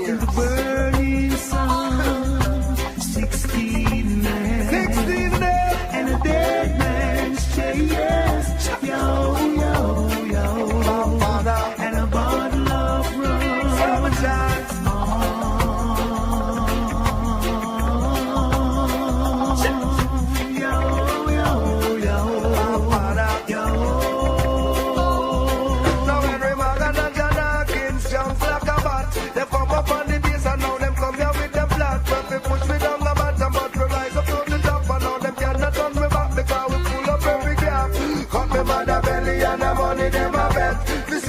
Buccaneers. In the burning sun, 16 men. 16 men. And a dead man's chest. Yo, yo, yo. And a bottle of rum. Summertime.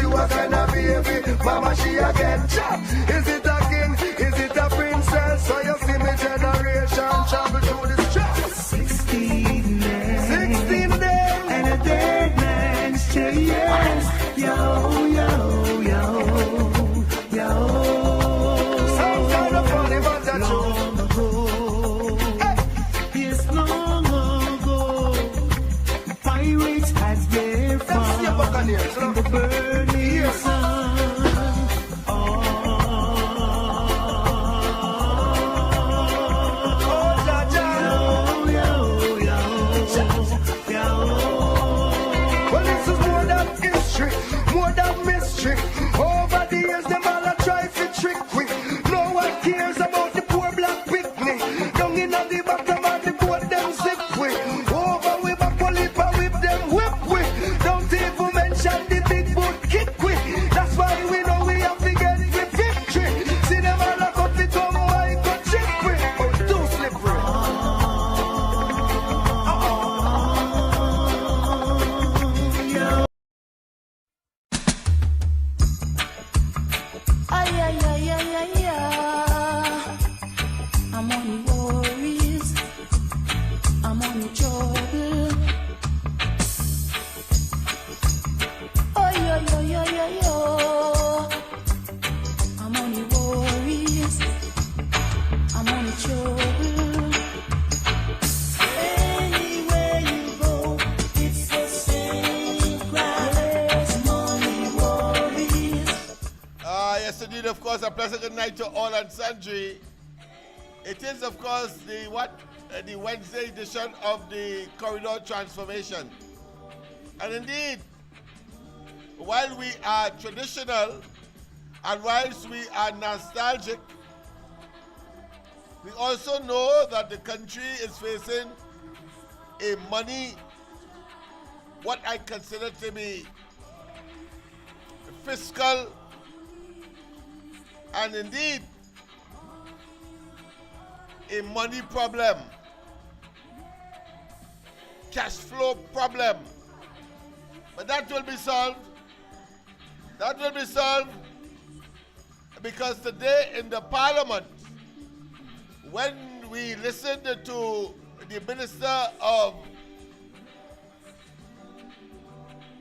What kind of baby, mama she again? Is it a king? Is it a princess? So you see me generation travel through the stress. 16 men. 16 days. And a dead man's chest. Yo, yo, yo, yo. Sounds kind of funny, but that's true. Long ago, yes, long ago, pirates had their fun. That's your Buccaneers, in the burning sun. Well, this is more than history, more than mystery. Over the years, them all a try to trick we. No one cares about the poor black picnic. Down in the bottom of the boat, them sick we. Over with a polypa with them whip we. Don't even mention the big boat kick we. That's why we know we have to get the victory. See them all a cut the tongue, why cut chip we. Oh, too slippery. Ay, ay, ay, ay, ay, ay. I'm on the worries. I'm on the trouble. Oh, yo, yo, yo, yo, yo. I'm on the worries. I'm on the trouble. Anywhere you go, it's the same crowd. Yes, money worries. Yes, indeed, of course, a pleasant good night to all and sundry. It is, of course, the Wednesday edition of the Corridor Transformation. And indeed, while we are traditional and whilst we are nostalgic, we also know that the country is facing a money, what I consider to be fiscal and indeed a money problem, cash flow problem. But that will be solved. That will be solved because today in the Parliament, when we listened to the Minister of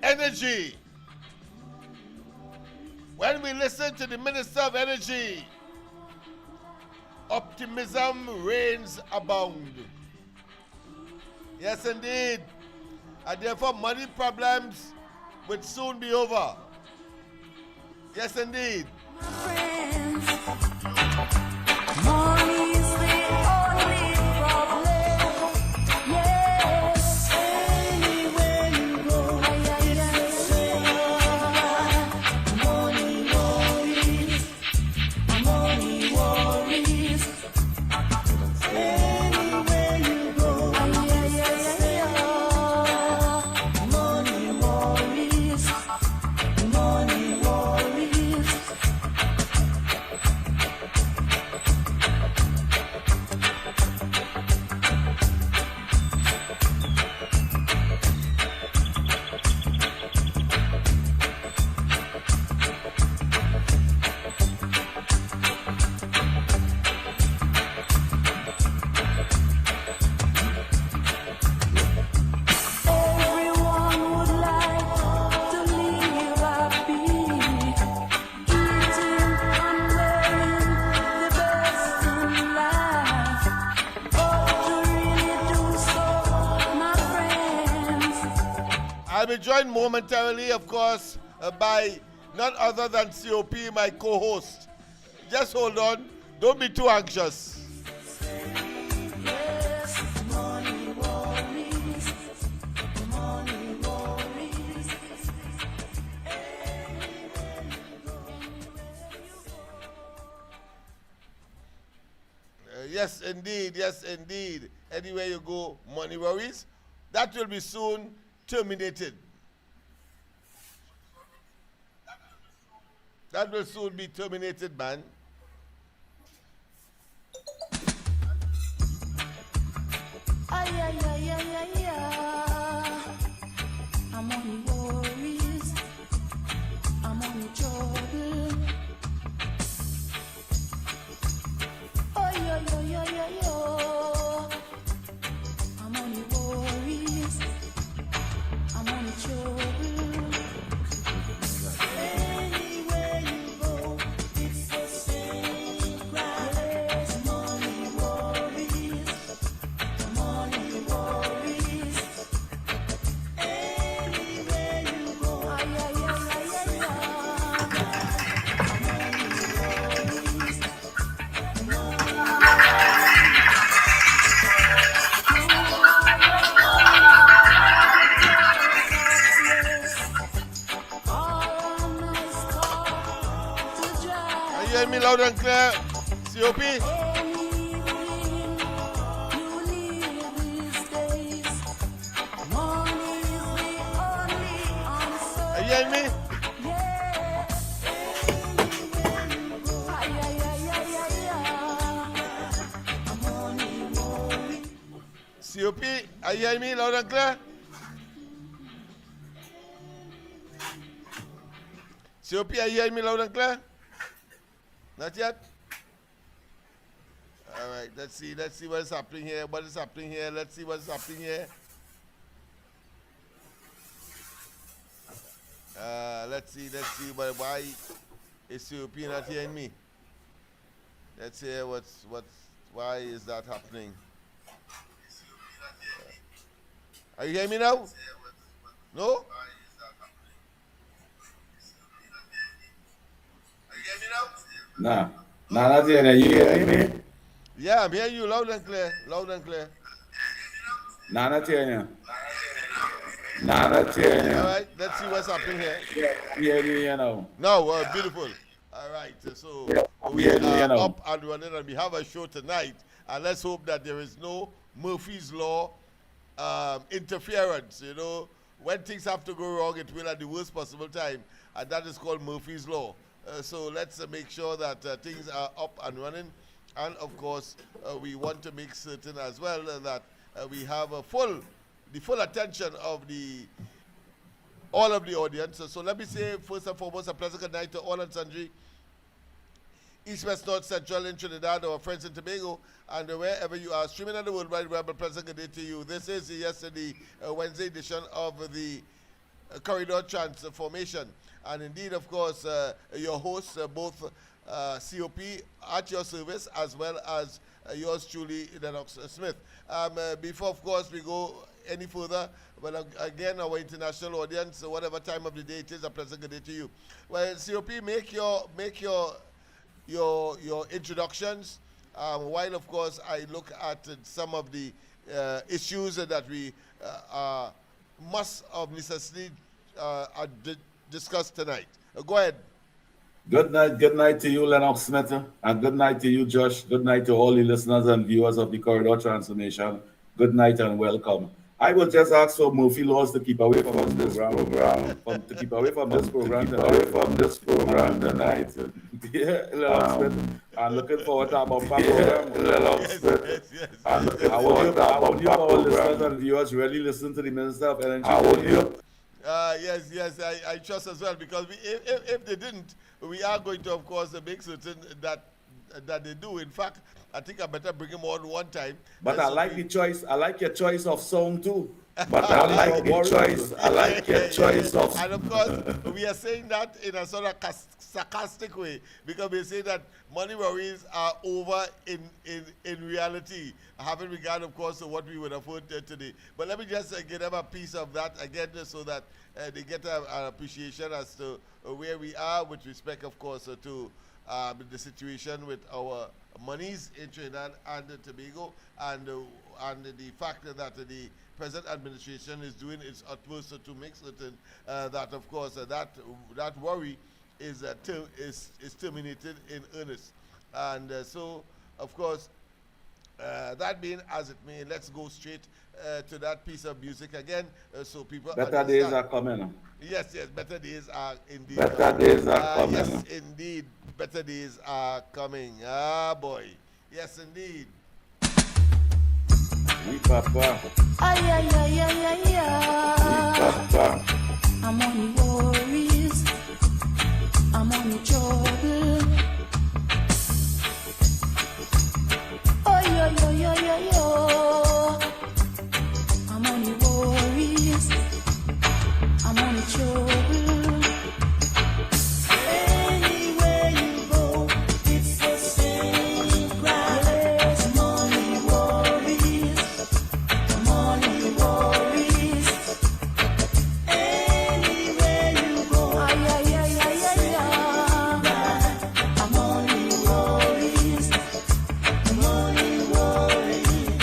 Energy, optimism reigns abound. Yes, indeed. And therefore, money problems would soon be over. Yes, indeed. Friends, money's the only problem. Yes, anywhere you go, money worries, money worries. Anywhere you go, money worries, money worries. I'll be joined momentarily, of course, by none other than COP, my co-host. Just hold on. Don't be too anxious. Yes, indeed. Yes, indeed. Anywhere you go, money worries. That will be soon terminated. That will soon be terminated, man. Ay, ay, ay, ay, ay, ay. I'm on worries. I'm on trouble. Oh, yo, yo, yo, yo, yo. I'm on worries. I'm on trouble. Anywhere you go, it's the same cry. Yes, money worries. Money worries. Anywhere you go, ay, ay, ay, ay, ay, ay. Money worries. Are you hearing me loud and clear? COP? Are you hearing me? COP, are you hearing me loud and clear? COP, are you hearing me loud and clear? Not yet? All right, let's see what's happening here. What is happening here? Let's see what's happening here. Let's see why is COP not hearing me? Let's hear why is that happening? Are you hearing me now? No? Nah, not hearing you. Hearing me? Yeah, I'm hearing you loud and clear. Loud and clear. Nah, not hearing you. Nah, not hearing you. All right, let's see what's happening here. Hearing you now. No, beautiful. All right, so we are up and running, and we have a show tonight. And let's hope that there is no Murphy's Law interference. You know, when things have to go wrong, it will at the worst possible time, and that is called Murphy's Law. So let's make sure that things are up and running. And of course, we want to make certain as well that we have the full attention of all of the audience. So let me say, first and foremost, a pleasant good night to all and sundry, East, West, North, Central, in Trinidad, our friends in Tobago, and wherever you are streaming on the World Wide Web, a pleasant good day to you. This is the Wednesday edition of the Corridor Transformation. And indeed, of course, your hosts, both COP at your service, as well as yours truly, Lennox Smith. Before, of course, we go any further, but again, our international audience, whatever time of the day it is, a pleasant good day to you. Well, COP, make your introductions, while, of course, I look at some of the issues that we must of necessity discuss tonight. Go ahead. Good night to you, Lennox Smith, and good night to you, Josh. Good night to all the listeners and viewers of the Corridor Transformation. Good night and welcome. I will just ask for Murphy Laws to keep away from this program, to keep away from this program tonight. Yeah, Lennox Smith. I'm looking forward to our program. Lennox Smith. Yes. I want you, our listeners and viewers, really listen to the Minister of Energy. I want you. Yes, I trust as well, because if they didn't, we are going to, of course, make certain that they do. In fact, I think I better bring him on one time. But I like the choice. I like your choice of song too. But I like the choice. I like your choice of. And of course, we are saying that in a sort of sarcastic way, because we say that money worries are over in reality, having regard, of course, to what we would have heard today. But let me just give them a piece of that again, so that they get an appreciation as to where we are with respect, of course, to the situation with our monies in Trinidad and Tobago, and the fact that the present administration is doing its utmost to make certain that, of course, that worry is terminated in earnest. And so, of course, that being as it may, let's go straight to that piece of music again, so people Better understand. days are coming. Yes, better days are indeed Better days are coming. Yes, indeed, better days are coming. Ah, boy. Yes, indeed. Oui, papa. Ay, ay, ay, ay, ay, Oui, ay. papa. I'm on the worries, I'm on the trouble. Oh, yo, yo, yo, yo, yo. I'm on the worries, I'm on the trouble. Anywhere you go, it's the same crowd. Yes, money worries, money worries. Anywhere you go, ay, ay, ay, ay, ay, ay. I'm only worries, money worries.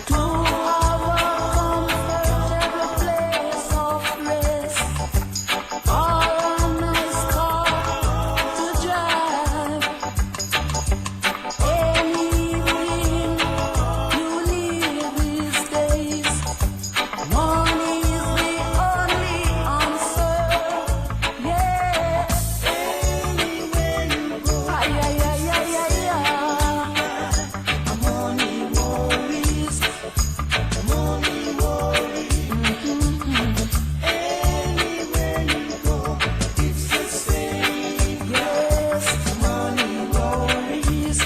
To our comfortable place of rest, or a nice car to drive. Anything you need these days, money is the only answer. Yeah. Anywhere you go, ay, ay, ay, ay, ay, ay. I'm only worries, money worries. Anywhere you go, it's the same. Yes, money worries,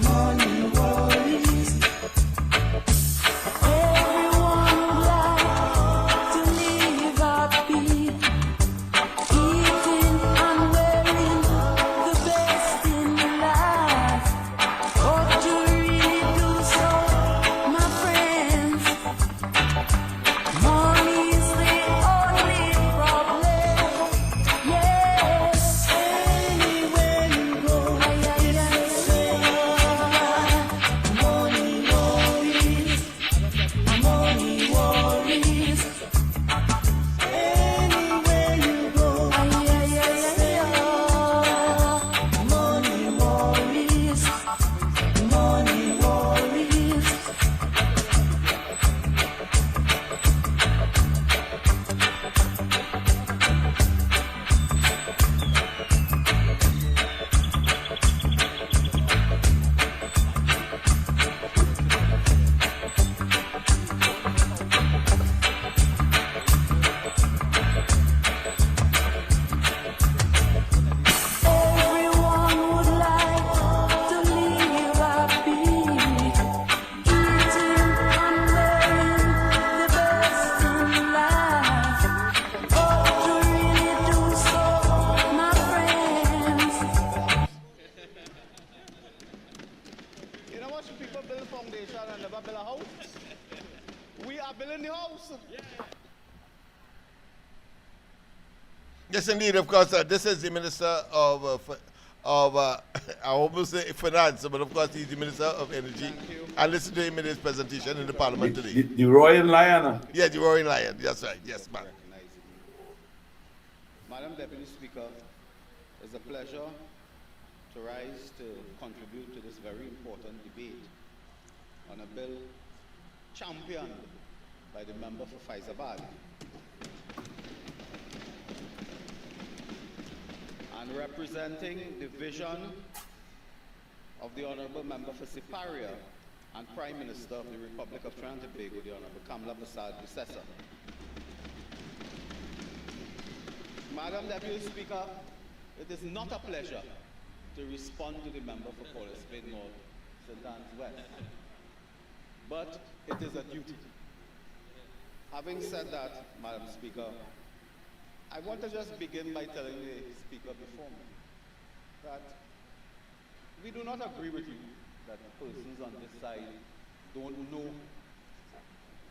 money worries. Everyone would like to live happy, eating and wearing the best in life. But to really do so, my friends, money is the only problem. Yes, anywhere you go, ay, ay, ay, ay. Money worries, money worries. Anywhere you go, ay, ay, ay, ay. Money worries, money worries. Everyone would like to live happy, eating and wearing the best in life. But to really do so, my friends, You know what? People build a foundation and never build a house. We are building the house. Yes, indeed. Of course, this is the Minister of I almost say finance, but of course he's the Minister of Energy. Thank you. And listen to him in his presentation in the Parliament today. The Royal Lion. Yeah, the Roaring Lion. That's right. Yes, man. Recognize it. Madam Deputy Speaker, it's a pleasure to rise to contribute to this very important debate on a bill championed by the member for Faizabad and representing the vision of the Honorable Member for Siparia and Prime Minister of the Republic of Trinidad and Tobago, the Honorable Kamla Prasad-Busesa. Madam Deputy Speaker, it is not a pleasure to respond to the member for Paulus Bay North, St. Anne's West, but it is a duty. Having said that, Madam Speaker, I want to just begin by telling the speaker before me that we do not agree with you that persons on this side don't know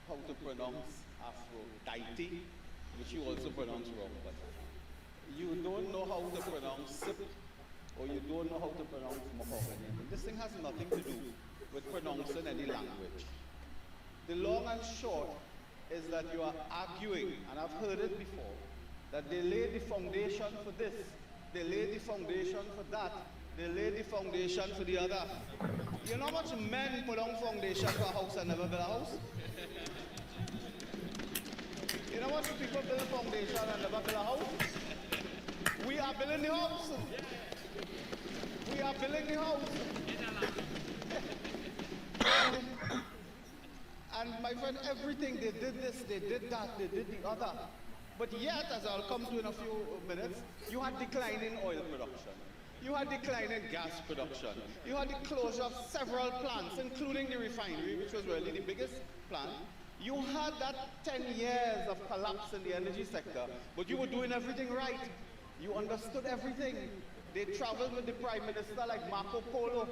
how to pronounce Aphrodite, which you also pronounce wrong, but you don't know how to pronounce sip, or you don't know how to pronounce mahogany. This thing has nothing to do with pronouncing any language. The long and short is that you are arguing, and I've heard it before, that they laid the foundation for this, they laid the foundation for that, they laid the foundation for the other. You know how much men put on foundation for a house and never build a house? You know how much people build a foundation and never build a house? We are building the house. We are building the house. And my friend, everything, they did this, they did that, they did the other. But yet, as I'll come to in a few minutes, you had declining oil production. You had declining gas production. You had the closure of several plants, including the refinery, which was really the biggest plant. You had that 10 years of collapse in the energy sector, but you were doing everything right. You understood everything. They traveled with the Prime Minister like Marco Polo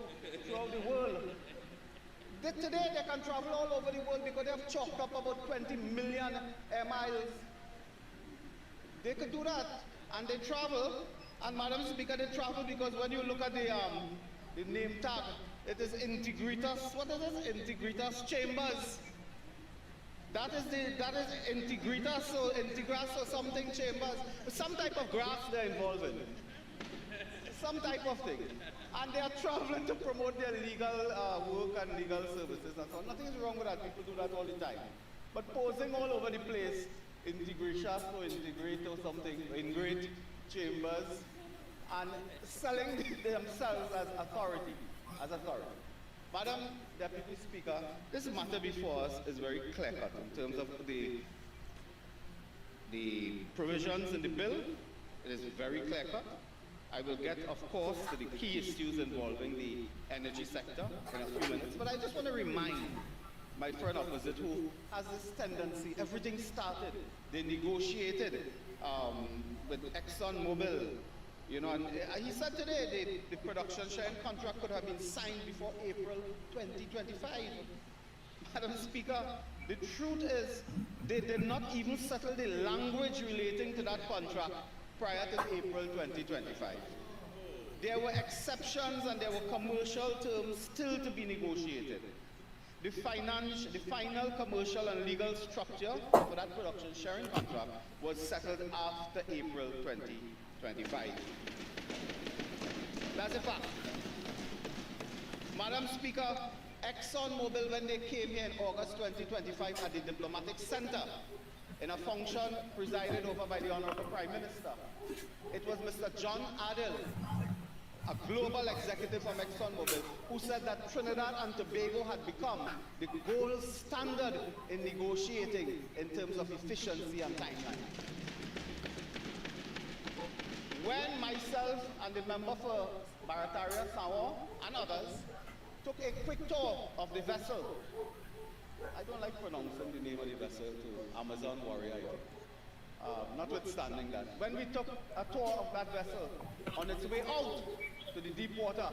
throughout the world. Today they can travel all over the world because they have chalked up about 20 million air miles. They could do that, and they travel. And Madam Speaker, they travel because when you look at the name tag, it is Integritas. What is it? Integritas Chambers. That is Integritas or Integras or something Chambers. Some type of grass they're involved in. Some type of thing. And they are traveling to promote their legal work and legal services and so on. Nothing is wrong with that. People do that all the time. But posing all over the place, Integratias or Integrate or something, Ingrate Chambers, and selling themselves as authority. Madam Deputy Speaker, this matter before us is very clear-cut in terms of the provisions in the bill. It is very clear-cut. I will get, of course, to the key issues involving the energy sector in a few minutes, but I just want to remind my friend opposite who has this tendency, everything started, they negotiated with ExxonMobil, you know, and he said today the production sharing contract could have been signed before April 2025. Madam Speaker, the truth is they did not even settle the language relating to that contract prior to April 2025. There were exceptions and there were commercial terms still to be negotiated. The final commercial and legal structure for that production sharing contract was settled after April 2025. That's a fact. Madam Speaker, ExxonMobil, when they came here in August 2025 at the Diplomatic Center, in a function presided over by the Honorable Prime Minister, it was Mr. John Adil, a global executive from ExxonMobil, who said that Trinidad and Tobago had become the gold standard in negotiating in terms of efficiency and timeline. When myself and the member for Barataria, Sawa, and others took a quick tour of the vessel, I don't like pronouncing the name of the vessel to Amazon Warrior, notwithstanding that. When we took a tour of that vessel on its way out to the deep water,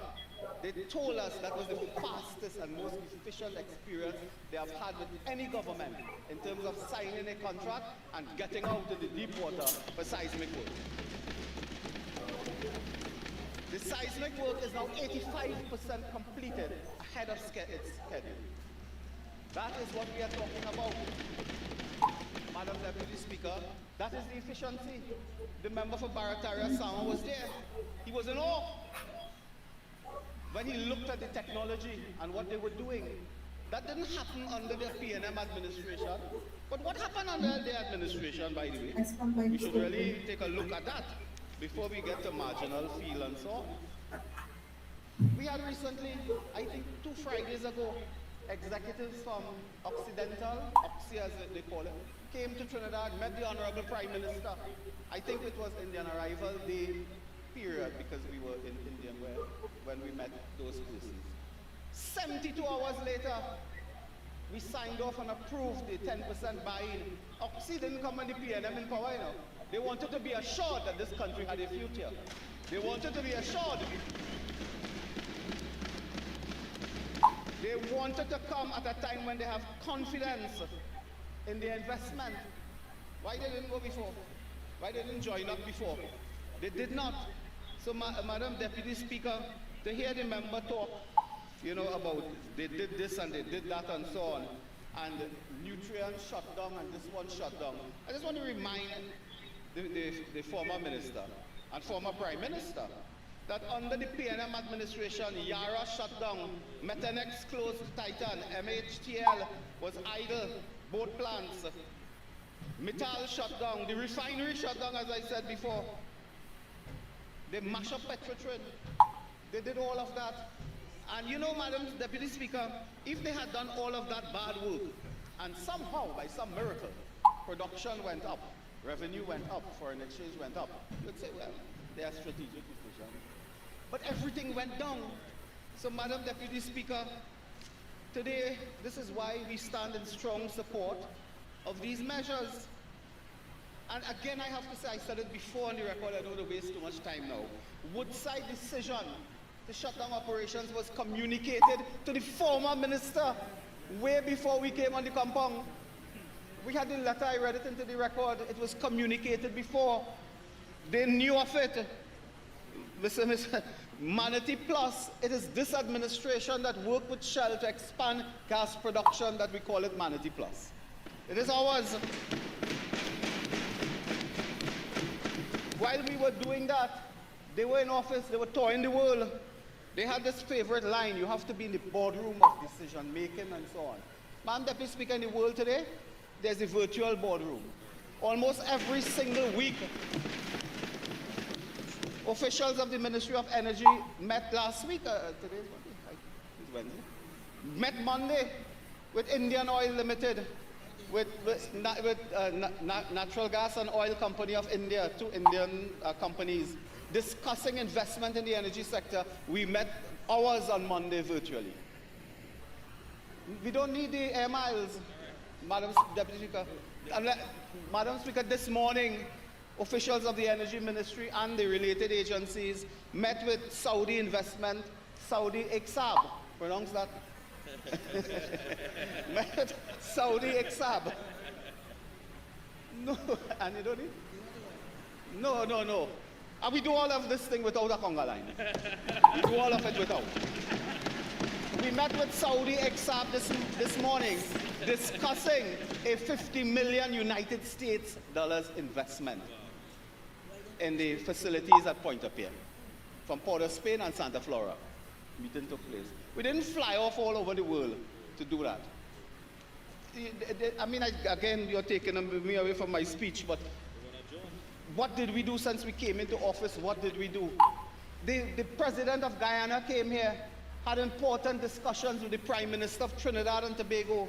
they told us that was the fastest and most efficient experience they have had with any government in terms of signing a contract and getting out to the deep water for seismic work. The seismic work is now 85% completed ahead of its schedule. That is what we are talking about. Madam Deputy Speaker, that is the efficiency. The member for Barataria Sama was there. He was in awe when he looked at the technology and what they were doing. That didn't happen under the PNM administration. But what happened under their administration, by the way? We should really take a look at that before we get to marginal feel and so on. We had recently, I think 2 Fridays ago, executives from Occidental, Oxy as they call it, came to Trinidad, met the Honorable Prime Minister. I think it was Indian arrival day period because we were in India when we met those persons. 72 hours later, we signed off and approved the 10% buy-in. Oxy didn't come when the PNM in power, you know. They wanted to be assured that this country had a future. They wanted to be assured. They wanted to come at a time when they have confidence in their investment. Why they didn't go before? Why they didn't join up before? They did not. So, Madam Deputy Speaker, to hear the member talk, about they did this and they did that and so on, and Nutrient shut down and this one shut down. I just want to remind the former minister and former prime minister that under the PNM administration, Yara shut down, Methanex closed Titan, MHTL was idle, both plants. Mittal shut down, the refinery shut down, as I said before. They mash up Petrotrin. They did all of that. And Madam Deputy Speaker, if they had done all of that bad work, and somehow, by some miracle, production went up, revenue went up, foreign exchange went up, you'd say, well, they are strategic decisions. But everything went down. So, Madam Deputy Speaker, today, this is why we stand in strong support of these measures. And again, I have to say, I said it before on the record, I don't want to waste too much time now. Woodside decision to shut down operations was communicated to the former minister way before we came on the compound. We had the letter, I read it into the record, it was communicated before. They knew of it. Mr. Manatee Plus, it is this administration that worked with Shell to expand gas production that we call it Manatee Plus. It is ours. While we were doing that, they were in office, they were touring the world. They had this favorite line, you have to be in the boardroom of decision making and so on. Madam Deputy Speaker, in the world today, there's a virtual boardroom. Almost every single week, officials of the Ministry of Energy met last week, today's Wednesday, met Monday with Indian Oil Limited, with Natural Gas and Oil Company of India, two Indian companies, discussing investment in the energy sector. We met hours on Monday virtually. We don't need the air miles, Madam Deputy Speaker. Madam Speaker, this morning, officials of the Energy Ministry and the related agencies met with Saudi investment, Saudi Iksab, pronounce that? Met Saudi Iksab. No, and you don't need? No. And we do all of this thing without a conga line. We do all of it without. We met with Saudi Iksab this morning discussing a $50 million United States dollars investment in the facilities at Pointe-à-Pitre from Port of Spain and Santa Flora. Meeting took place. We didn't fly off all over the world to do that. I mean, again, you're taking me away from my speech, but what did we do since we came into office? What did we do? The president of Guyana came here, had important discussions with the Prime Minister of Trinidad and Tobago.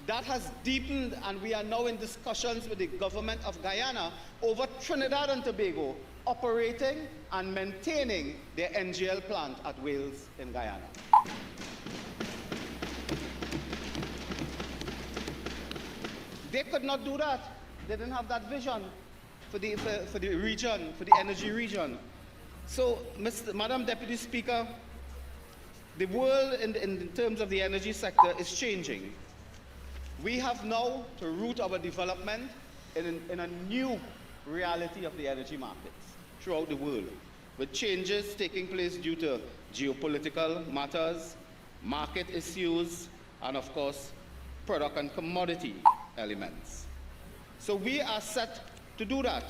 That has deepened, and we are now in discussions with the government of Guyana over Trinidad and Tobago operating and maintaining their NGL plant at Wales in Guyana. They could not do that. They didn't have that vision for the region, for the energy region. So, Madam Deputy Speaker, the world in terms of the energy sector is changing. We have now to root our development in a new reality of the energy markets throughout the world, with changes taking place due to geopolitical matters, market issues, and of course, product and commodity elements. So we are set to do that.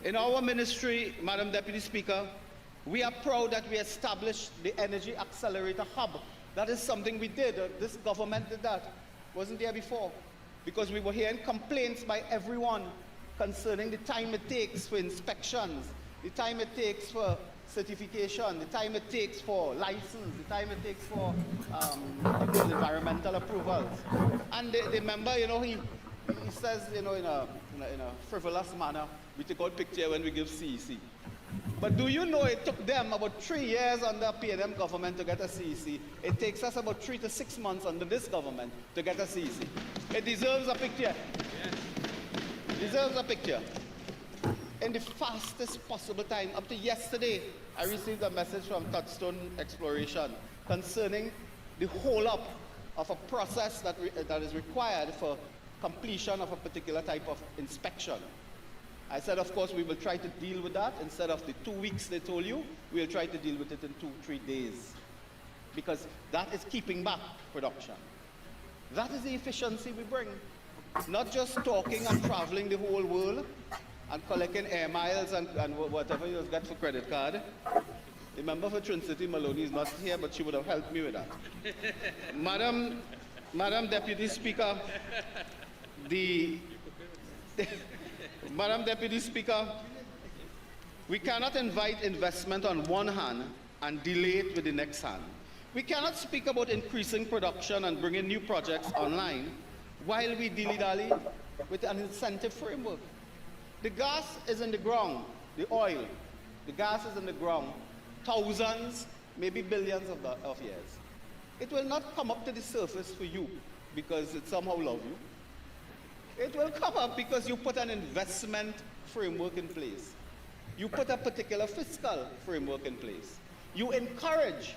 In our ministry, Madam Deputy Speaker, we are proud that we established the Energy Accelerator Hub. That is something we did. This government did that. Wasn't there before. Because we were hearing complaints by everyone concerning the time it takes for inspections, the time it takes for certification, the time it takes for license, the time it takes for environmental approvals. And the member, he says, in a frivolous manner, we take out picture when we give CEC. But do you know it took them about 3 years under PNM government to get a CEC? It takes us about 3 to 6 months under this government to get a CEC. It deserves a picture. Yes. Deserves a picture. In the fastest possible time. Up to yesterday, I received a message from Touchstone Exploration concerning the hold-up of a process that is required for completion of a particular type of inspection. I said, of course, we will try to deal with that. Instead of the 2 weeks they told you, we'll try to deal with it in 2-3 days. Because that is keeping back production. That is the efficiency we bring. Not just talking and traveling the whole world and collecting air miles and whatever you get for credit card. The member for Trin City, Maloney, is not here, but she would have helped me with that. Madam Deputy Speaker, Madam Deputy Speaker, we cannot invite investment on one hand and delay it with the next hand. We cannot speak about increasing production and bringing new projects online while we dilly-dally with an incentive framework. The gas is in the ground, the oil, the gas is in the ground, thousands, maybe billions of years. It will not come up to the surface for you because it somehow loves you. It will come up because you put an investment framework in place. You put a particular fiscal framework in place. You encourage.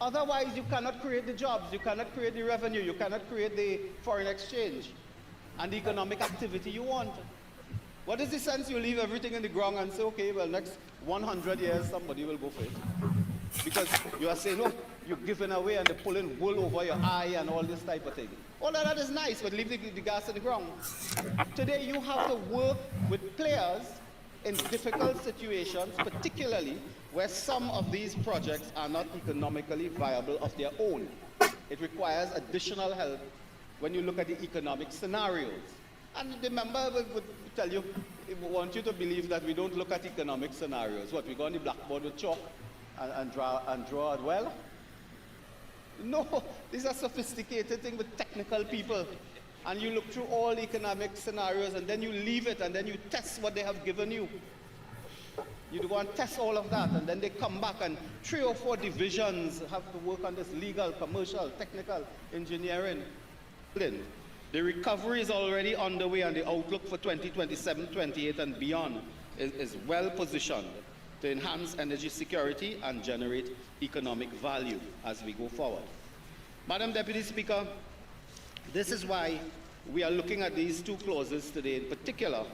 Otherwise, you cannot create the jobs, you cannot create the revenue, you cannot create the foreign exchange and the economic activity you want. What is the sense you leave everything in the ground and say, okay, well, next 100 years, somebody will go for it? Because you are saying, oh, you're giving away and they're pulling wool over your eye and all this type of thing. All of that is nice, but leave the gas in the ground. Today, you have to work with players in difficult situations, particularly where some of these projects are not economically viable of their own. It requires additional help when you look at the economic scenarios. And the member would tell you, we want you to believe that we don't look at economic scenarios. What, we go on the blackboard with chalk and draw it well? No, these are sophisticated things with technical people. And you look through all economic scenarios and then you leave it and then you test what they have given you. You go and test all of that, and then they come back and 3 or 4 divisions have to work on this legal, commercial, technical, engineering. The recovery is already underway, and the outlook for 2027, 28, and beyond is well positioned to enhance energy security and generate economic value as we go forward. Madam Deputy Speaker, this is why we are looking at these 2 clauses today in particular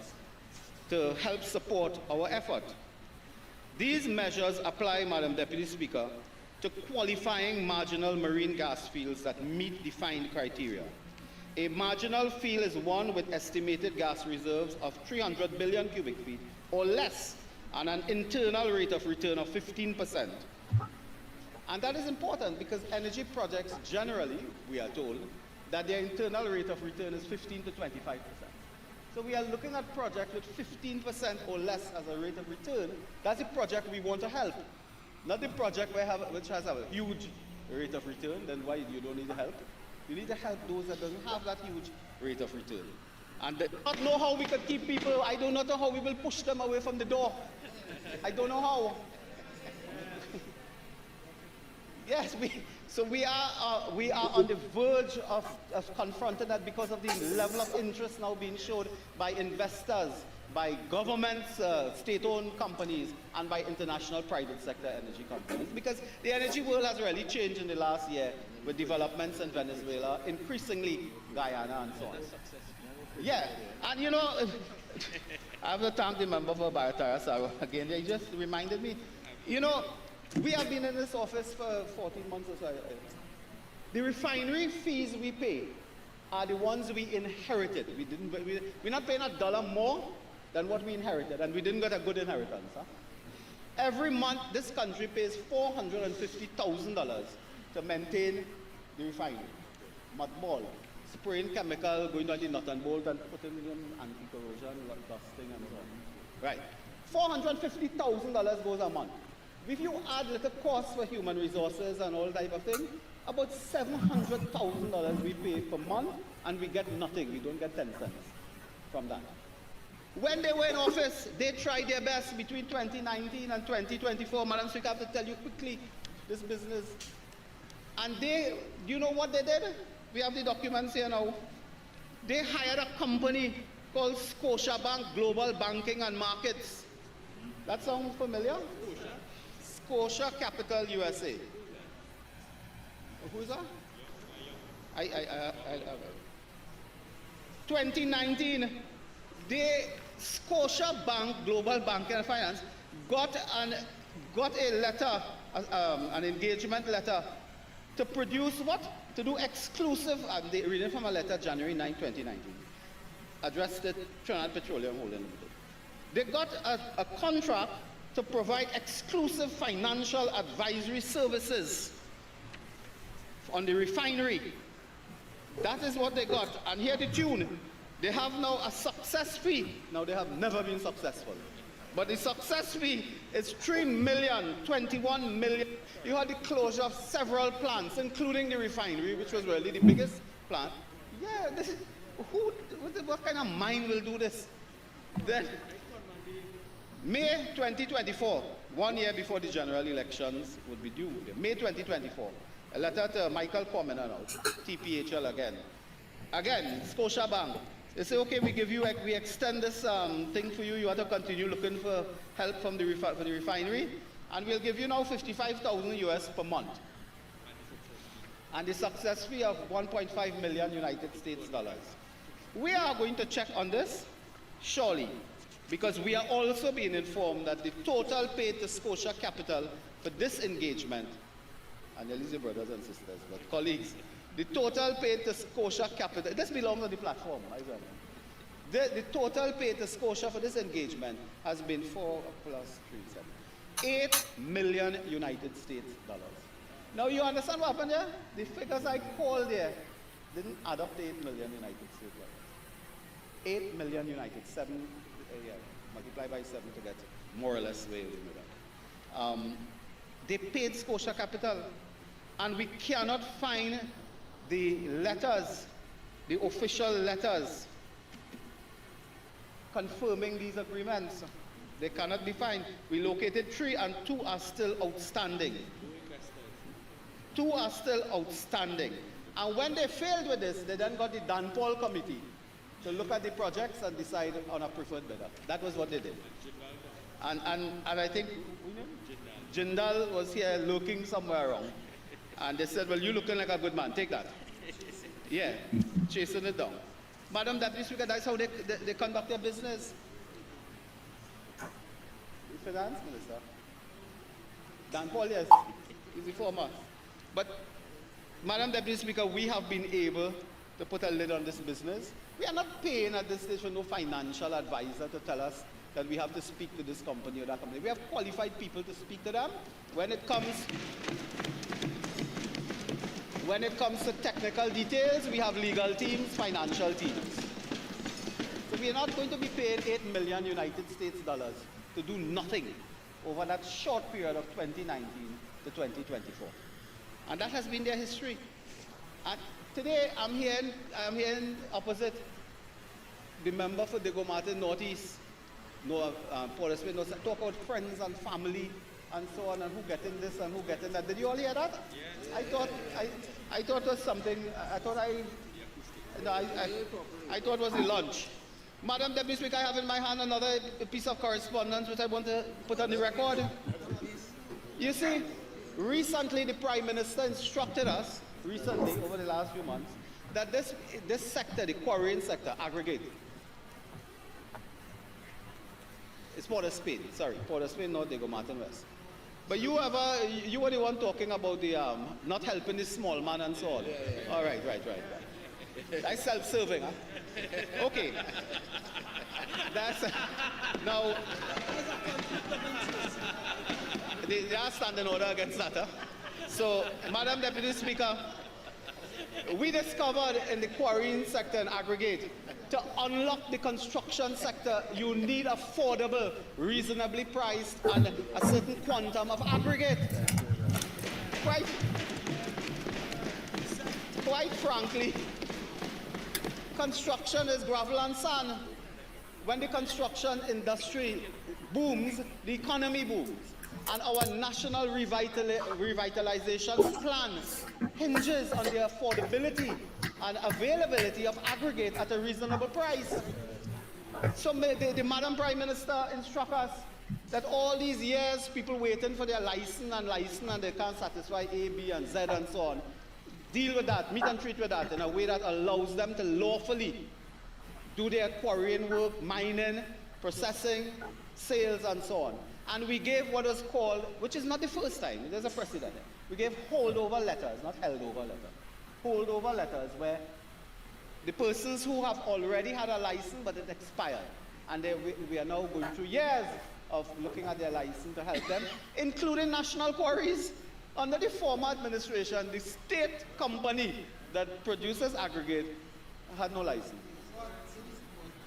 to help support our effort. These measures apply, Madam Deputy Speaker, to qualifying marginal marine gas fields that meet defined criteria. A marginal field is one with estimated gas reserves of 300 billion cubic feet or less and an internal rate of return of 15%. And that is important because energy projects generally, we are told, that their internal rate of return is 15 to 25%. So we are looking at projects with 15% or less as a rate of return. That's the project we want to help. Not the project which has a huge rate of return, then why you don't need help? You need to help those that don't have that huge rate of return. And I don't know how we could keep people, I do not know how we will push them away from the door. I don't know how. Yes, we are on the verge of confronting that because of the level of interest now being showed by investors, by governments, state-owned companies, and by international private sector energy companies. Because the energy world has really changed in the last year with developments in Venezuela, increasingly Guyana and so on. Yeah, and you know, I have to thank the member for Bayatara again. They just reminded me, you know, we have been in this office for 14 months or so. The refinery fees we pay are the ones we inherited. We're not paying $1 more than what we inherited, and we didn't get a good inheritance. Huh? Every month, this country pays $450,000 to maintain the refinery. Mudball, spraying chemical, going down the nut and bolt and putting in anti-corrosion, dusting and so on. Right. $450,000 goes a month. If you add little costs for human resources and all type of thing, about $700,000 we pay per month, and we get nothing. We don't get 10 cents from that. When they were in office, they tried their best between 2019 and 2024. Madam Speaker, I have to tell you quickly, this business. And they, you know what they did? We have the documents here now. They hired a company called Scotiabank Global Banking and Markets. That sound familiar? Scotia Capital USA. Who is that? 2019, the Scotia Bank, Global Banking and Finance, got a letter, an engagement letter, to produce what? To do exclusive, they reading from a letter January 9, 2019, addressed to Trinidad Petroleum Holding Limited. They got a contract to provide exclusive financial advisory services on the refinery. That is what they got. And here the tune. They have now a success fee. Now they have never been successful. But the success fee is 3 million, 21 million. You had the closure of several plants, including the refinery, which was really the biggest plant. Yeah, this is, what kind of mind will do this? Then, May 2024, 1 year before the general elections would be due. May 2024, a letter to Michael Pomina now, TPHL again. Again, Scotiabank. They say, okay, we extend this thing for you. You want to continue looking for help from the refinery, and we'll give you now 55,000 US per month. And the success fee of 1.5 million United States dollars. We are going to check on this, surely, because we are also being informed that the total paid to Scotia Capital for this engagement, and these are brothers and sisters, but colleagues, the total paid to Scotia Capital, this belongs on the platform, I remember. The total paid to Scotia for this engagement has been 4 plus 3, 7, 8 million United States dollars. Now you understand what happened there? The figures I called there didn't add up to 8 million United States dollars. 8 million United, 7, yeah, multiply by 7 to get more or less where you know that. They paid Scotia Capital, and we cannot find the letters, the official letters confirming these agreements. They cannot be found. We located 3 and 2 are still outstanding. 2 are still outstanding. And when they failed with this, they then got the Dan Paul committee to look at the projects and decide on a preferred bidder. That was what they did. And I think Jindal was here lurking somewhere around. And they said, well, you're looking like a good man, take that. Yeah, chasing it down. Madam Deputy Speaker, that's how they conduct their business. The Finance Minister, Dan Paul, yes, he's the former. But, Madam Deputy Speaker, we have been able to put a lid on this business. We are not paying at this stage for no financial advisor to tell us that we have to speak to this company or that company. We have qualified people to speak to them. When it comes to technical details, we have legal teams, financial teams. So we are not going to be paying 8 million United States dollars to do nothing over that short period of 2019 to 2024. And that has been their history. And today I'm hearing opposite the member for Diego Martin Northeast, Paul Smith, talk about friends and family and so on, and who getting this and who getting that. Did you all hear that? Yes. I thought it was something. I thought it was a lunch. Madam Deputy Speaker, I have in my hand another piece of correspondence which I want to put on the record. You see, recently the Prime Minister instructed us, over the last few months, that this sector, the quarrying sector, aggregate, it's Port of Spain, not Diego Martin West. But you were the one talking about the not helping the small man and so on. Yeah. All right. That's self-serving, huh? Okay. That's now. They are standing order against that, huh? So, Madam Deputy Speaker, we discovered in the quarrying sector and aggregate, to unlock the construction sector, you need affordable, reasonably priced, and a certain quantum of aggregate. Quite frankly, construction is gravel and sand. When the construction industry booms, the economy booms. And our national revitalization plan hinges on the affordability and availability of aggregate at a reasonable price. So the Madam Prime Minister instruct us that all these years people waiting for their license and they can't satisfy A, B, and Z and so on. Deal with that, meet and treat with that in a way that allows them to lawfully do their quarrying work, mining, processing, sales, and so on. And we gave what was called, which is not the first time, there's a precedent. We gave holdover letters, not held over letters. Holdover letters where the persons who have already had a license but it expired, and we are now going through years of looking at their license to help them, including national quarries. Under the former administration, the state company that produces aggregate had no license.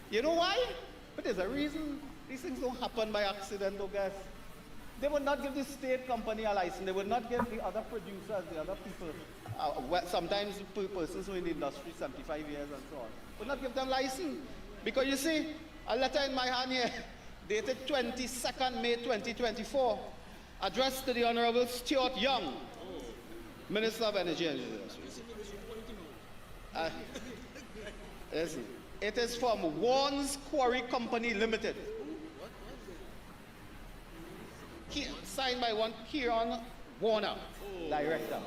You know why? But there's a reason. These things don't happen by accident, I guess. They would not give the state company a license. They would not give the other producers, the other people, sometimes persons who are in the industry 75 years and so on, would not give them license. Because you see, a letter in my hand here, dated 22nd May 2024, addressed to the Honorable Stuart Young, Minister of Energy and Industries. Listen, it is from Warren's Quarry Company Limited. Signed by one Kieran Warner, Director.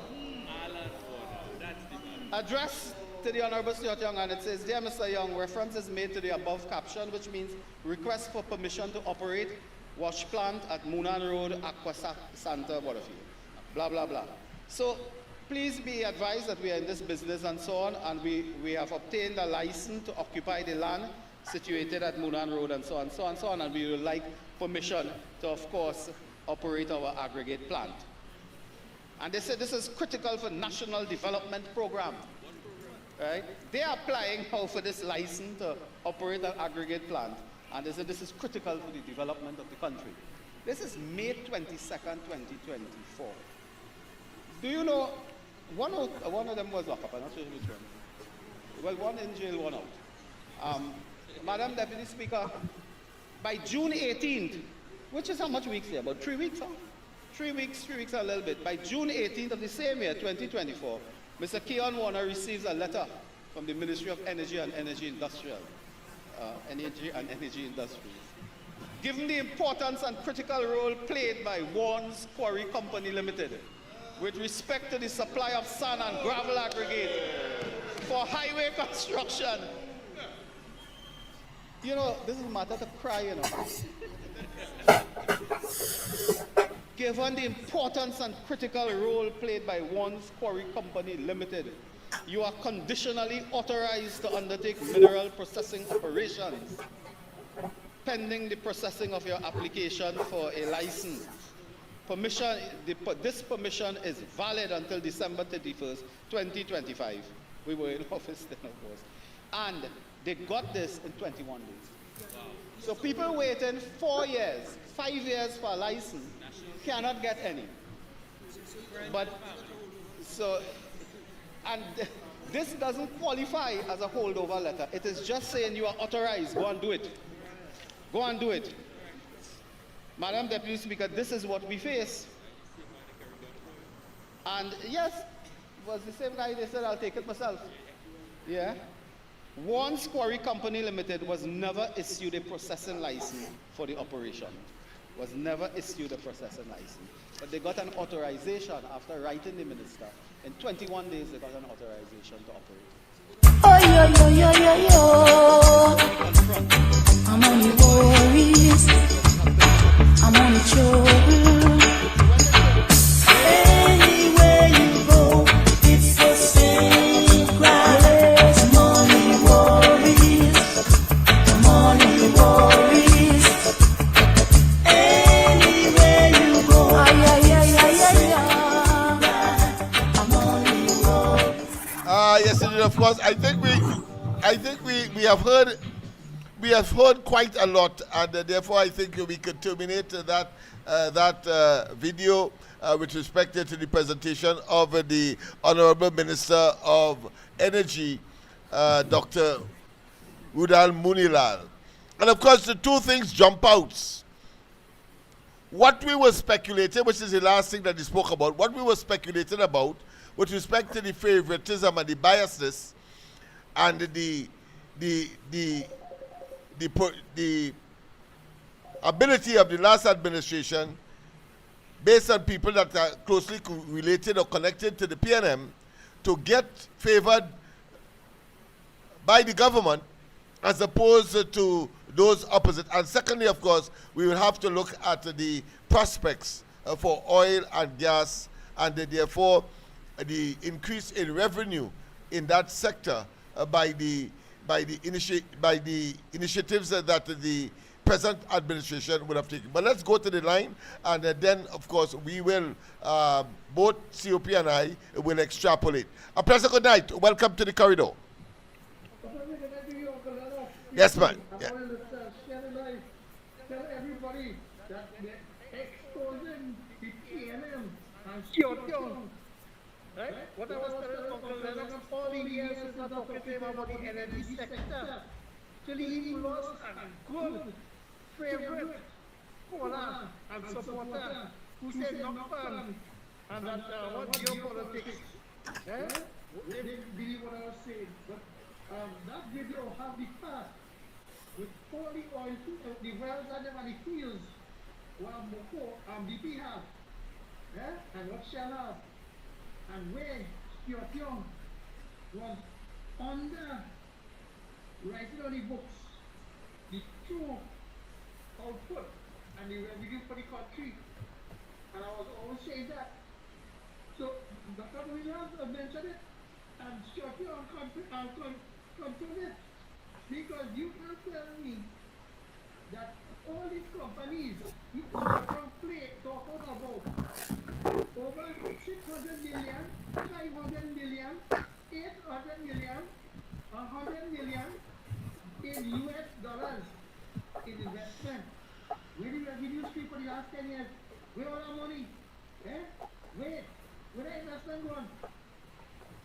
Addressed to the Honorable Stuart Young, and it says, Dear Mr. Young, reference is made to the above caption, which means request for permission to operate wash plant at Moonan Road, Aqua Santa, Waterfield. Blah, blah, blah. So please be advised that we are in this business and so on, and we have obtained a license to occupy the land situated at Moonan Road and so on, so on, so on, and we would like permission to, of course, operate our aggregate plant. And they said this is critical for national development program. Right? They are applying now for this license to operate an aggregate plant. And they said this is critical for the development of the country. This is May 22nd, 2024. Do you know, one of them was locked up, I'm not sure which one. Well, one in jail, one out. Madam Deputy Speaker, by June 18th, which is how much weeks here? About 3 weeks, huh? 3 weeks a little bit. By June 18th of the same year, 2024, Mr. Keon Warner receives a letter from the Ministry of Energy and Energy Industries. Given the importance and critical role played by Warren's Quarry Company Limited with respect to the supply of sand and gravel aggregate for highway construction. You know, this is a matter to cry, you know. Given the importance and critical role played by Warren's Quarry Company Limited, you are conditionally authorized to undertake mineral processing operations pending the processing of your application for a license. This permission is valid until December 31st, 2025. We were in office then, of course. And they got this in 21 days. So people waiting 4 years, 5 years for a license cannot get any. But so, and this doesn't qualify as a holdover letter. It is just saying you are authorized. Go and do it. Go and do it. Madam Deputy Speaker, this is what we face. And yes, it was the same guy, they said, I'll take it myself. Yeah. Warren's Quarry Company Limited was never issued a processing license for the operation. Was never issued a processing license. But they got an authorization after writing the minister. In 21 days, they got an authorization to operate. Oh, yo, yo, yo, yo, yo. I'm on the worries. I'm on the trouble. Anywhere you go, it's the same cry. Money worries. Money worries. Anywhere you go, I'm only worries. Yes, indeed, of course. I think we have heard. We have heard quite a lot, and therefore I think we could terminate that video with respect to the presentation of the Honorable Minister of Energy, Dr. Udal Munilal. And of course, the two things jump out. What we were speculating, which is the last thing that he spoke about, what we were speculating about with respect to the favoritism and the biasness and the ability of the last administration, based on people that are closely related or connected to the PNM, to get favored by the government as opposed to those opposite. And secondly, of course, we will have to look at the prospects for oil and gas, and therefore the increase in revenue in that sector by the initiatives that the present administration would have taken. But let's go to the line, and then, of course, we will, both COP and I will extrapolate. A pleasant good night. Welcome to the corridor. Yes, man. Yeah. Tell everybody that they're exposing the PNM and Kyoto. Right? What I was telling Uncle Lennox all the years since I talked to him about the energy sector, till he lost a good favorite scholar and supporter who said not fun and that what geopolitics. They didn't believe what I was saying. But that video have the past with all the oil, the wells and the fields, what Moko and BP have, and what Shell have, and where Kyoto was under writing on the books the true output and the revenue for the country. And I was always saying that. So Dr. Williams mentioned it, and Kyoto confirmed it. Because you can't tell me that all these companies you talk about over 600 million, 500 million, 800 million, 100 million in US dollars in investment. Where the revenue stream for the last 10 years? Where all our money? Where the investment gone?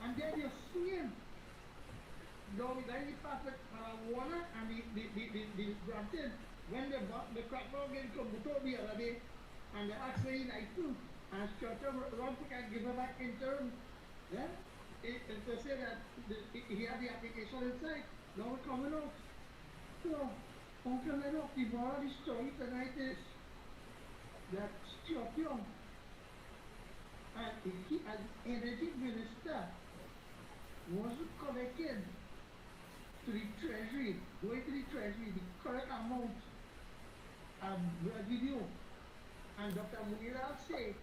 And then you're seeing no, we got the perfect water and the granted when the crackdown against Kumbuto the other day and they actually like to and Kyoto run to give her back in terms. Yeah? It to say that he had the application inside. Now we're coming out. So Uncle Lennox, the moral of the story tonight is that Kyoto and he as energy minister was collected to the treasury, going to the treasury, the correct amount of revenue. And Dr. Munira said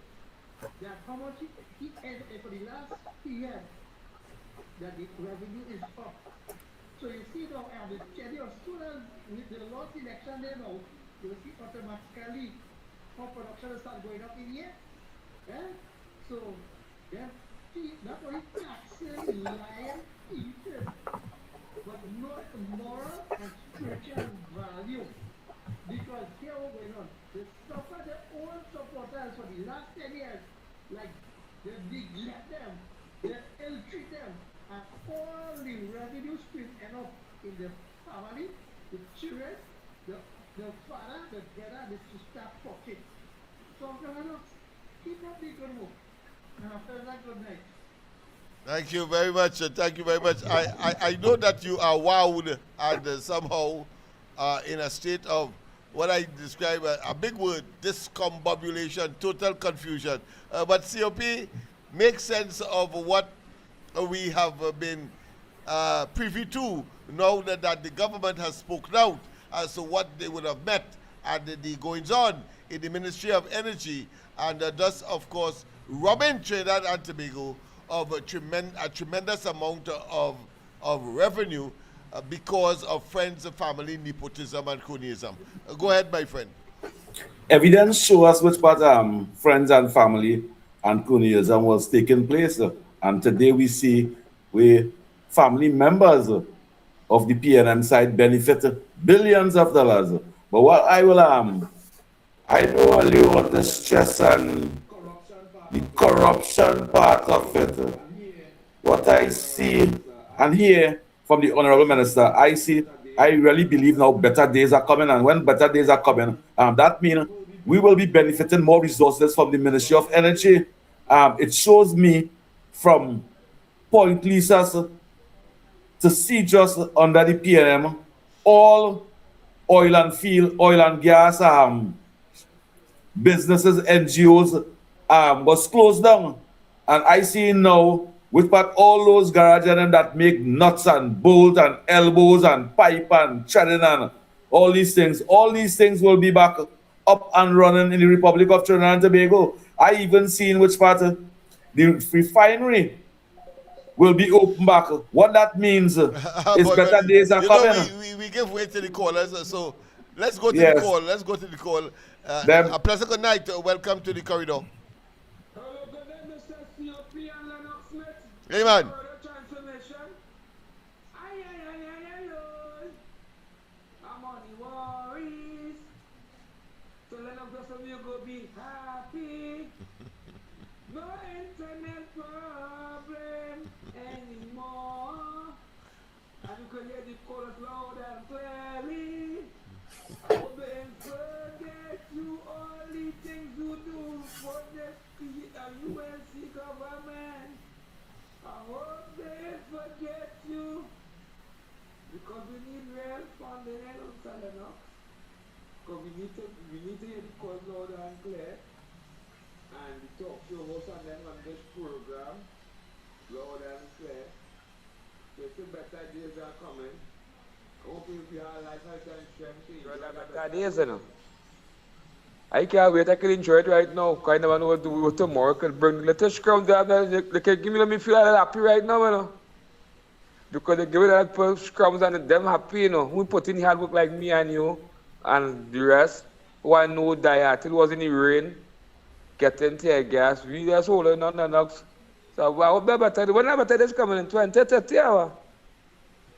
that how much he earned for the last year, that the revenue is up. So you see now, the schedule, as soon as with the last election there now, you will see automatically how production will start going up in here. Yeah? So, yeah, see, not only taxing, lying, eating, but not moral and spiritual value. Because here what's going on, they suffer their own supporters for the last 10 years, like they neglect them, they ill-treat them, and all the revenue stream end up in the family, the children, the father, the brother, the sister pocket. So keep up the good work. And after that, good night. Thank you very much. Thank you very much. I know that you are wowed and somehow in a state of what I describe a big word, discombobulation, total confusion. But COP makes sense of what we have been privy to now that the government has spoken out as to what they would have met and the goings on in the Ministry of Energy, and thus, of course, robbing Trinidad and Tobago of a tremendous amount of revenue because of friends and family nepotism and cronyism. Go ahead, my friend. Evidence shows us which part friends and family and cronyism was taking place. And today we see where family members of the PNM side benefit billions of dollars. But what I will I know only want to stress on the corruption part of it. What I see and hear from the Honorable Minister, I really believe now better days are coming, and when better days are coming, that means we will be benefiting more resources from the Ministry of Energy. It shows me from Point Lisas to see just under the PNM, all oil and field, oil and gas businesses, NGOs was closed down. And I see now which part all those garages and them that make nuts and bolts and elbows and pipe and threading and all these things will be back up and running in the Republic of Trinidad and Tobago. I even seen which part the refinery will be open back. What that means is better days are coming. We give way to the callers, so let's go to Yes. the call. Let's go to the call. Them- A pleasant good night. Welcome to the corridor. Hello, good day, Mr. COP and Lennox Smith. Hey, man. Further transformation. Aye, aye, aye, aye, aye, aye. I'm on the worries. So Lennox, just so you go be happy. No internet problem anymore. And you can hear the chorus loud and clearly. I hope they forget you all the things you do for the UNC government. I hope they forget you because we need real funding and also enough. Because we need to hear the cause loud and clear. And the talk show host and them on this program loud and clear. So it's better days are coming. I hope you be all like health and strength. Better days, you know. I can't wait. I can enjoy it right now. Because I never know what to do with tomorrow. Can bring the little scrum there. They can give me feel a little happy right now, you know. Because they give me that scrums and them happy, you know. We put in hard work like me and you and the rest. One no die till it was in the rain. Getting tear gas. We just holding on the knocks. So I hope better. When better days coming in 20, 30 hours.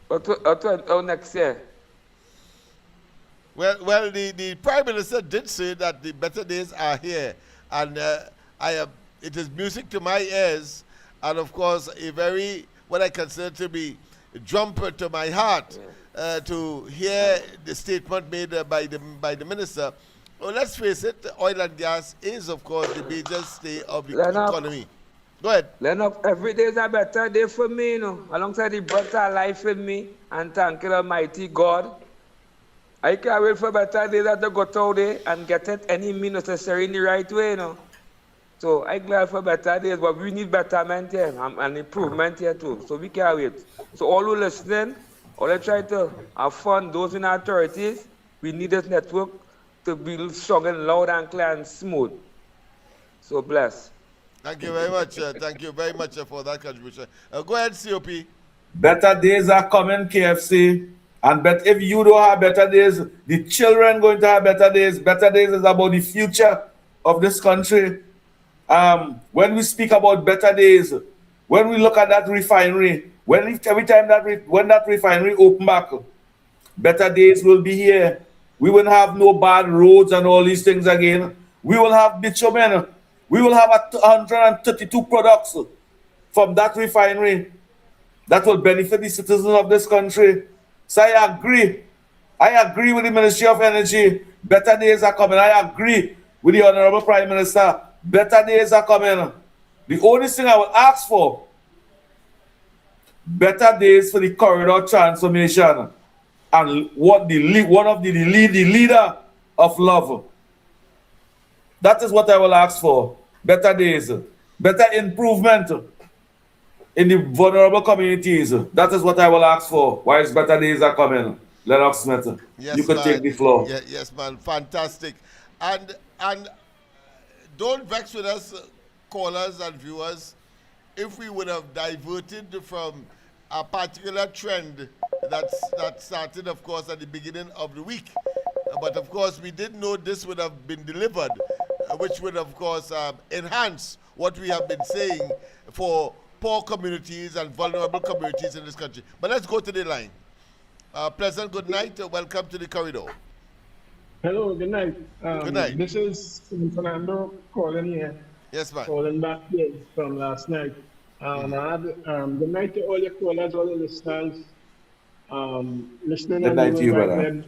Or next year. Well, the Prime Minister did say that the better days are here, and it is music to my ears, and of course a very what I consider to be a jumper to my heart to hear the statement made by the minister. Well, let's face it, oil and gas is of course the major stay of the economy. Go ahead. Lennox, every day is a better day for me, you know. Alongside the better life in me, and thank you, Almighty God. I can't wait for better days that to go out there and get it any means necessary in the right way, you know. So I'm glad for better days, but we need betterment here and improvement here too. So we can't wait. So all who listening, all they try to have fun, those in authorities, we need this network to be strong and loud and clear and smooth. So bless. Thank you very much. Thank you very much for that contribution. Go ahead, COP. Better days are coming, KFC. And but if you don't have better days, the children going to have better days. Better days is about the future of this country. When we speak about better days, when we look at that refinery, every time when that refinery open back, better days will be here. We will have no bad roads and all these things again. We will have bitumen. We will have 132 products from that refinery that will benefit the citizens of this country. So I agree. I agree with the Ministry of Energy. Better days are coming. I agree with the Honorable Prime Minister. Better days are coming. The only thing I will ask for, better days for the corridor transformation and what the leader of love. That is what I will ask for. Better days, better improvement in the vulnerable communities. That is what I will ask for. Whilst better days are coming. Lennox Smith, Yes, you can man. take the floor. Yes, man. Fantastic. And don't vex with us, callers and viewers, if we would have diverted from a particular trend that started, of course, at the beginning of the week. But, of course, we didn't know this would have been delivered, which would, of course, enhance what we have been saying for poor communities and vulnerable communities in this country. But let's go to the line. Pleasant good night. Welcome to the corridor. Hello, good night. Good night. This is Fernando calling here, Yes, man. calling back here from last night. I had good night to all your callers, all the listeners, listening Good night to you, brother.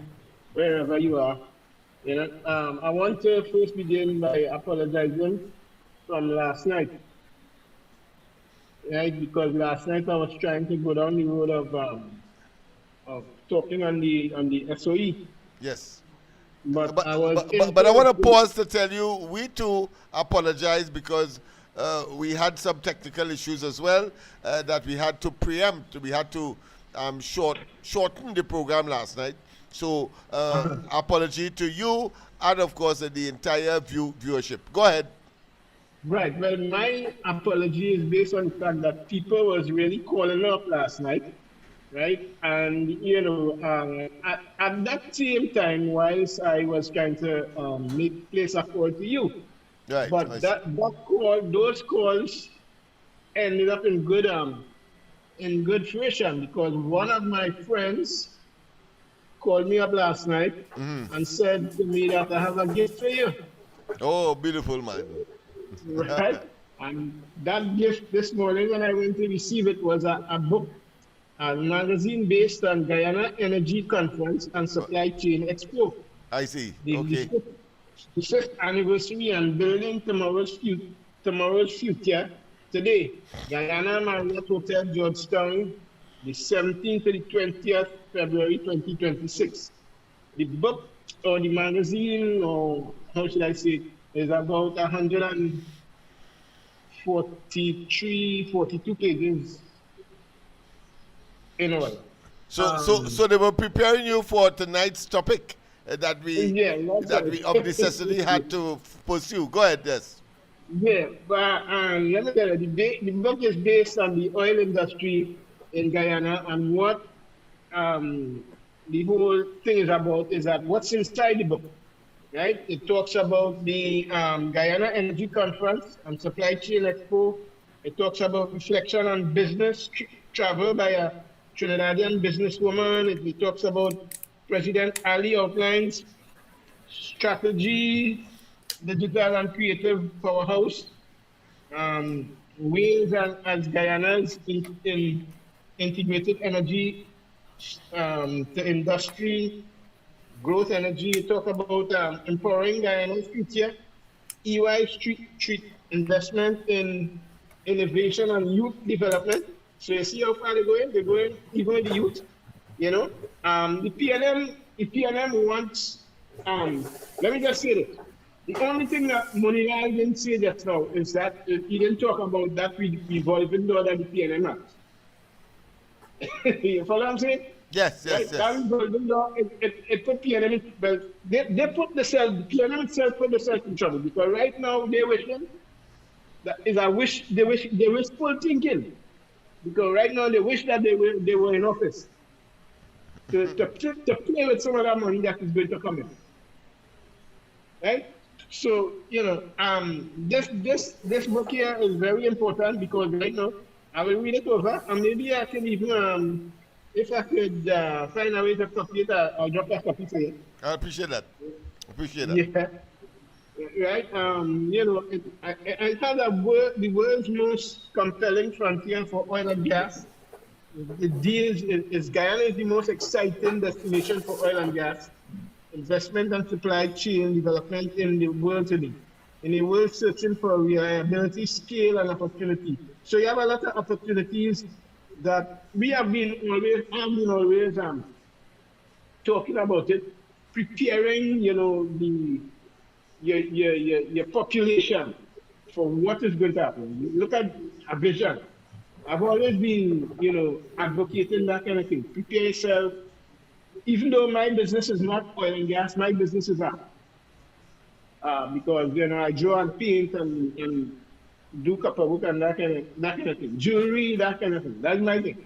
wherever you are. You know, I want to first begin by apologizing from last night. Right, because last night I was trying to go down the road of talking on the SOE. Yes. But But I was I want to pause to tell you, we too apologize because we had some technical issues as well that we had to preempt. We had to shorten the program last night. So apology to you and of course the entire viewership. Go ahead. Right. Well, my apology is based on the fact that people was really calling up last night, right? And at that same time, whilst I was trying to place a call to you, Right. but those calls ended up in good fruition, because one of my friends called me up last night and said to me that I have a gift for you. Oh, beautiful man. Right? And that gift this morning when I went to receive it was a book, a magazine based on Guyana Energy Conference and Supply Chain Expo. I see. The, Okay. the fifth anniversary and building tomorrow's future today. Guyana Marriott Hotel, Georgetown, the 17th to the 20th February 2026. The book or the magazine, or how should I say, is about 42 pages in all. So they were preparing you for tonight's topic that we of necessity had to pursue. Go ahead, yes. Yeah, but let me tell you, the book is based on the oil industry in Guyana, and what the whole thing is about is that what's inside the book, right? It talks about the Guyana Energy Conference and Supply Chain Expo. It talks about reflection on business travel by a Trinidadian businesswoman. It talks about President Ali outlines strategy, digital and creative powerhouse, ways and as Guyana's in integrated energy to industry, growth energy. You talk about empowering Guyana's future, EY street investment in innovation and youth development. So you see how far they're going? They're going even with the youth, The PNM wants, let me just say this. The only thing that Monirel didn't say just now is that he didn't talk about that revolving door that the PNM has. You follow what I'm saying? Yes. That revolving door, it put PNM, but they put themselves, the PNM itself put themselves in trouble, because right now they're wishing, that is a wish, they wishful thinking, because right now they wish that they were in office to play with some of that money that is going to come in. Right? So, this book here is very important, because right now I will read it over, and maybe I can even, if I could find a way to copy it, I'll drop a copy for you. I appreciate that. Yeah. Right? I had the world's most compelling frontier for oil and gas. The deal is Guyana is the most exciting destination for oil and gas investment and supply chain development in the world today. In a world searching for reliability, scale, and opportunity. So you have a lot of opportunities that we have been always talking about it, preparing, your population for what is going to happen. Look at a vision. I've always been, advocating that kind of thing. Prepare yourself. Even though my business is not oil and gas, my business is art. Because I draw and paint and do copperwork and that kind of thing. Jewelry, that kind of thing. That's my thing.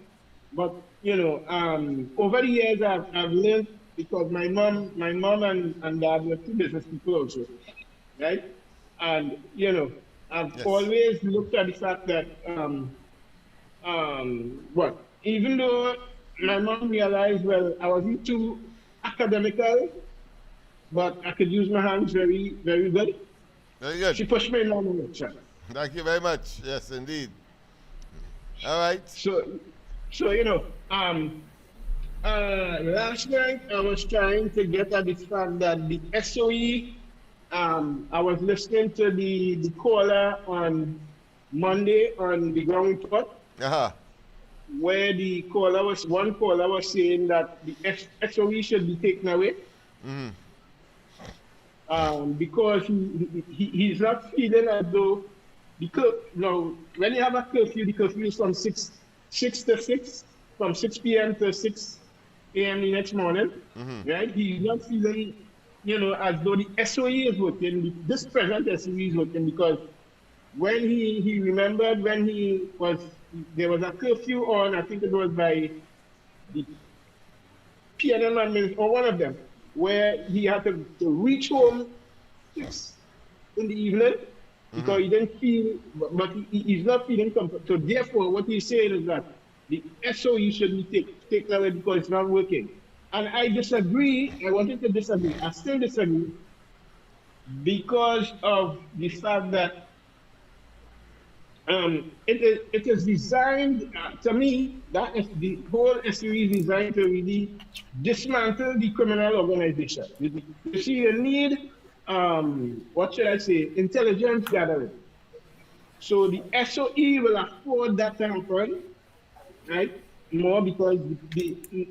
But over the years I've learned, because my mom and dad were two business people also, right? And I've always looked at the fact that even though my mom realized, I wasn't too academical, but I could use my hands very, very good. Very good. She pushed me in that direction. Thank you very much. Yes, indeed. All right. So last night I was trying to get at the fact that the SOE, I was listening to the caller on Monday on the ground report. Where one caller was saying that the SOE should be taken away. Because he's not feeling as though when you have a curfew, the curfew is from 6 to 6, from 6 p.m. to 6 a.m. the next morning, right? He's not feeling, as though the SOE is working, this present SOE is working, because when he remembered when there was a curfew on, I think it was by the PNM admin, or one of them, where he had to reach home 6 in the evening, because he didn't feel, but he's not feeling comfortable. So therefore, what he's saying is that the SOE should be taken away because it's not working. And I disagree. I wanted to disagree. I still disagree, because of the fact that it is designed, to me, that is the whole SOE is designed to really dismantle the criminal organization. You see, you need, what should I say, intelligence gathering. So the SOE will afford that tampering, right? More, because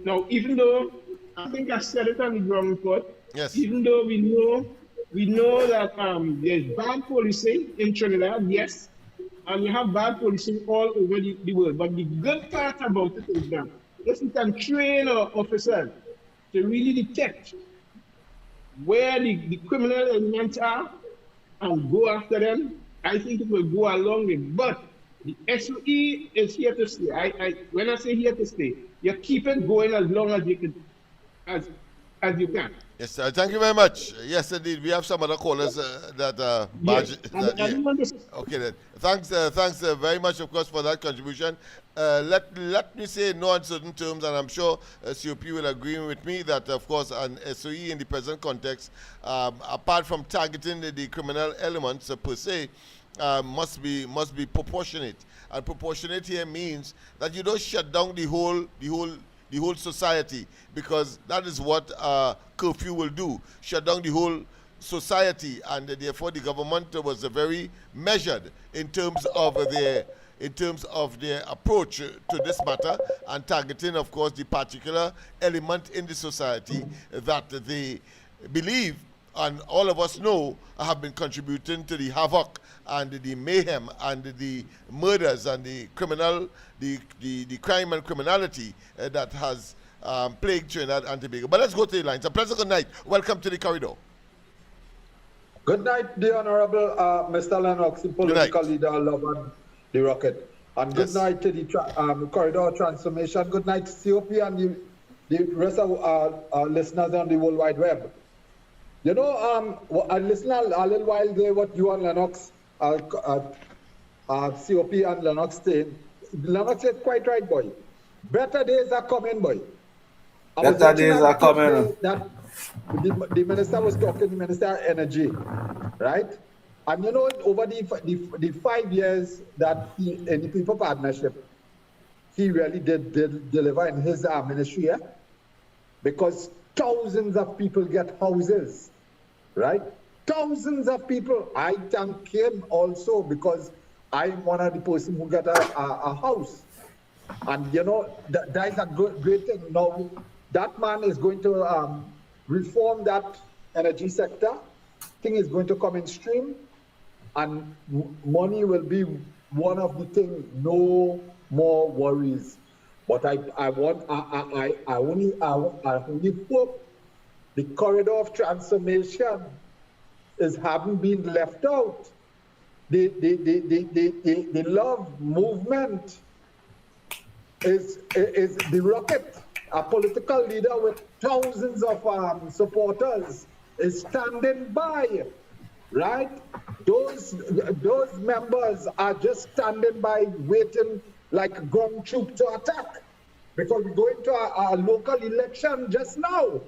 now, even though, I think I said it on the ground report, Yes. even though we know that there's bad policing in Trinidad, yes, and you have bad policing all over the world. But the good part about it is that if we can train our officers to really detect where the criminal elements are and go after them, I think it will go a long way. But the SOE is here to stay. When I say here to stay, you keep it going as long as you can, as you can. Yes, sir. Thank you very much. Yes, indeed. We have some other callers Yes. Okay, then. Thanks very much, of course, for that contribution. Let me say in no uncertain terms, and I'm sure COP will agree with me that, of course, an SOE in the present context, apart from targeting the criminal elements per se, must be proportionate. And proportionate here means that you don't shut down the whole society, because that is what curfew will do, shut down the whole society, and therefore the government was very measured in terms of their approach to this matter, and targeting, of course, the particular element in the society that they believe, and all of us know, have been contributing to the havoc and the mayhem and the murders and the crime and criminality that has plagued Trinidad and Tobago. But let's go to the lines. A pleasant good night. Welcome to the corridor. Good night, the Honorable Mr. Lennox, the political leader of the Rocket. And good night to the corridor transformation. Good night to COP and the rest of our listeners on the World Wide Web. You know, I listened a little while there what you and Lennox, COP and Lennox saying. Lennox is quite right, boy. Better days are coming, boy. Better days are coming. That the minister was talking, the Minister of Energy, right? And you know, over the 5 years that he in the People Partnership, he really did deliver in his ministry, yeah? Because thousands of people get houses, right? Thousands of people. I thank him also because I'm one of the person who got a house. And you know, that is a great thing. Now, that man is going to reform that energy sector. Thing is going to come in stream, and money will be one of the things. No more worries. But I only hope the corridor of transformation haven't been left out. The love movement is the Rocket, a political leader with thousands of supporters, is standing by, right? Those members are just standing by, waiting like a ground troop to attack, because we're going to a local election just now,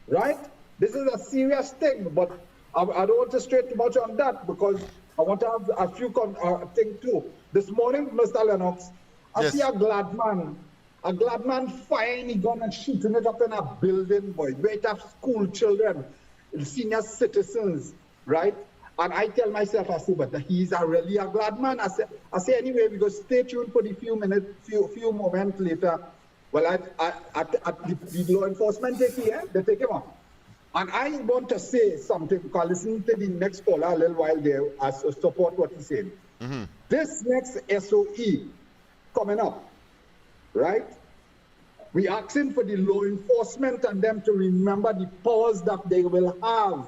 right? This is a serious thing, but I don't want to stray too much on that, because I want to have a few things too. This morning, Mr. Lennox, I see a glad man firing a gun and shooting it up in a building, boy. Right after school children, senior citizens, right? And I tell myself, I say, but he's really a glad man. I say anyway, we go stay tuned for the few moments later. Well, the law enforcement they take him on. And I want to say something, because listening to the next caller a little while there, I support what he's saying. This next SOE coming up, right? We asking for the law enforcement and them to remember the powers that they will have.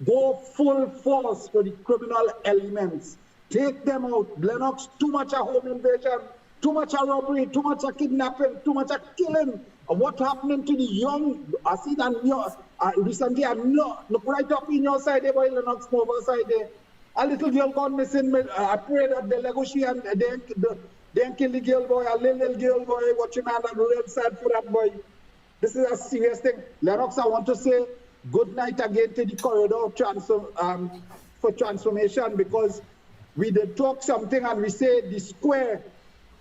Go full force for the criminal elements. Take them out. Lennox, too much of home invasion, too much of robbery, too much of kidnapping, too much of killing. What happening to the young? I see that recently, look right up in your side there, boy, Lennox, over side there. A little girl gone missing. I pray that they negotiate and they kill the girl boy, a little girl boy, watching on the real side for that boy. This is a serious thing. Lennox, I want to say good night again to the corridor for transformation, because we did talk something and we say the square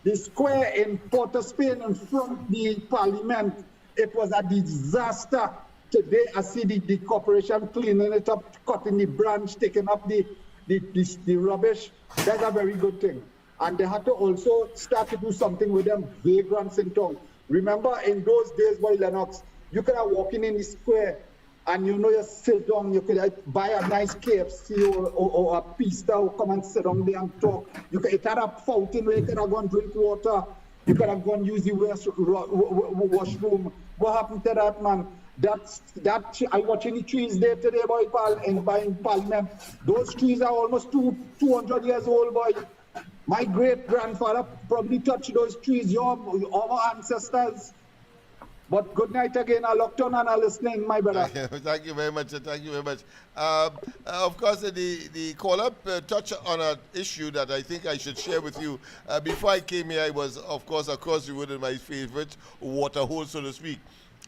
in Port of Spain in front of the parliament, it was a disaster. Today I see the corporation cleaning it up, cutting the branch, taking up the rubbish. That's a very good thing. And they had to also start to do something with them vagrants in town. Remember in those days, boy, Lennox, you could have walking in the square and you sit down, you could buy a nice KFC or a pizza, or come and sit down there and talk. You could have a fountain where you could have gone drink water. You could have gone use the washroom. What happened to that, man? I watching the trees there today, boy, in Parliament. Those trees are almost 200 years old, boy. My great-grandfather probably touched those trees, our ancestors. But good night again. I locked on and I'm listening, my brother. Thank you very much. Thank you very much. Of course, the call-up touched on an issue that I think I should share with you. Before I came here, I was, of course, across the road in my favorite water hole, so to speak.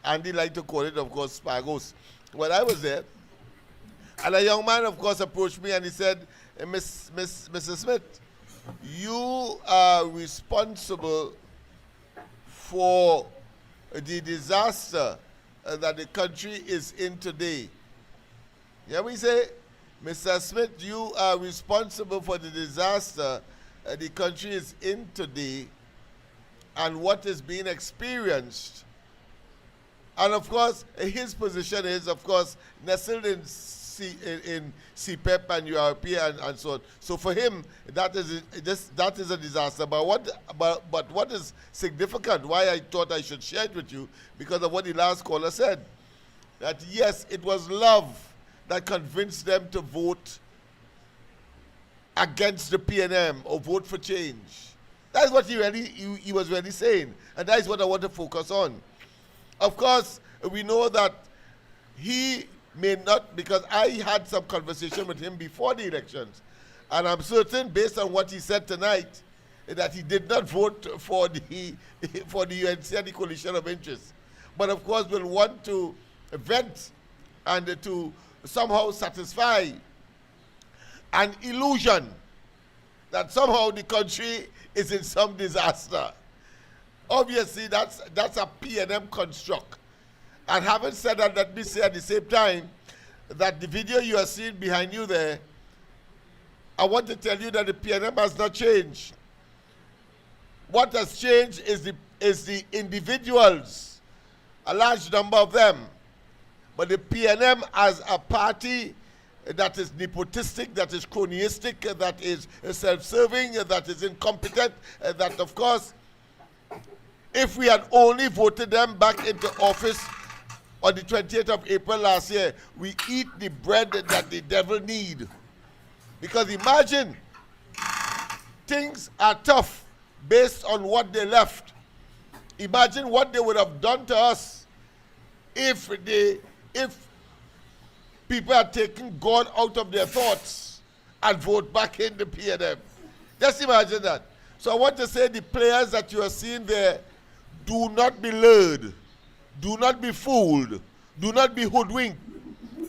Andy liked to call it, of course, Spagos. When I was there, and a young man, of course, approached me and he said, Mrs. Smith, you are responsible for the disaster that the country is in today. Yeah, we say, Mr. Smith, you are responsible for the disaster the country is in today and what is being experienced. And of course, his position is, of course, nestled in CPEP and URP and so on. So for him, that is a disaster. But what is significant, why I thought I should share it with you, because of what the last caller said, that yes, it was love that convinced them to vote against the PNM or vote for change. That's what he was really saying. And that is what I want to focus on. Of course, we know that he may not, because I had some conversation with him before the elections, and I'm certain, based on what he said tonight, that he did not vote for the UNC and the coalition of interest. But of course, will want to vent and to somehow satisfy an illusion that somehow the country is in some disaster. Obviously, that's a PNM construct. And having said that, let me say at the same time that the video you are seeing behind you there, I want to tell you that the PNM has not changed. What has changed is the individuals, a large number of them. But the PNM as a party that is nepotistic, that is cronyistic, that is self-serving, that is incompetent, that of course, if we had only voted them back into office on the 28th of April last year, we eat the bread that the devil need. Because imagine, things are tough based on what they left. Imagine what they would have done to us if people had taken God out of their thoughts and vote back in the PNM. Just imagine that. So I want to say the players that you are seeing there, do not be lured. Do not be fooled. Do not be hoodwinked.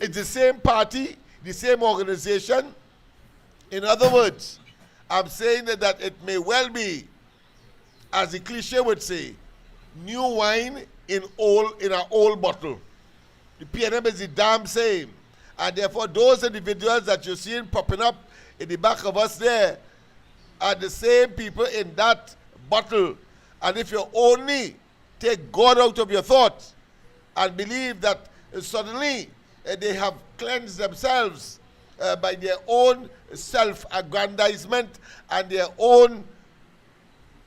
It's the same party, the same organization. In other words, I'm saying that it may well be, as the cliche would say, new wine in an old bottle. The PNM is the damn same. And therefore, those individuals that you're seeing popping up in the back of us there are the same people in that bottle. And if you only take God out of your thoughts and believe that suddenly they have cleansed themselves by their own self-aggrandizement and their own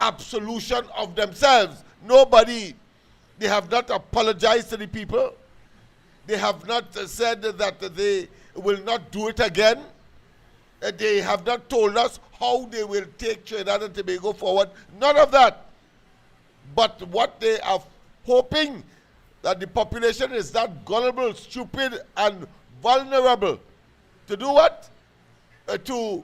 absolution of themselves. They have not apologized to the people. They have not said that they will not do it again. They have not told us how they will take Trinidad and Tobago forward. None of that. But what they are hoping that the population is that gullible, stupid, and vulnerable to do what? To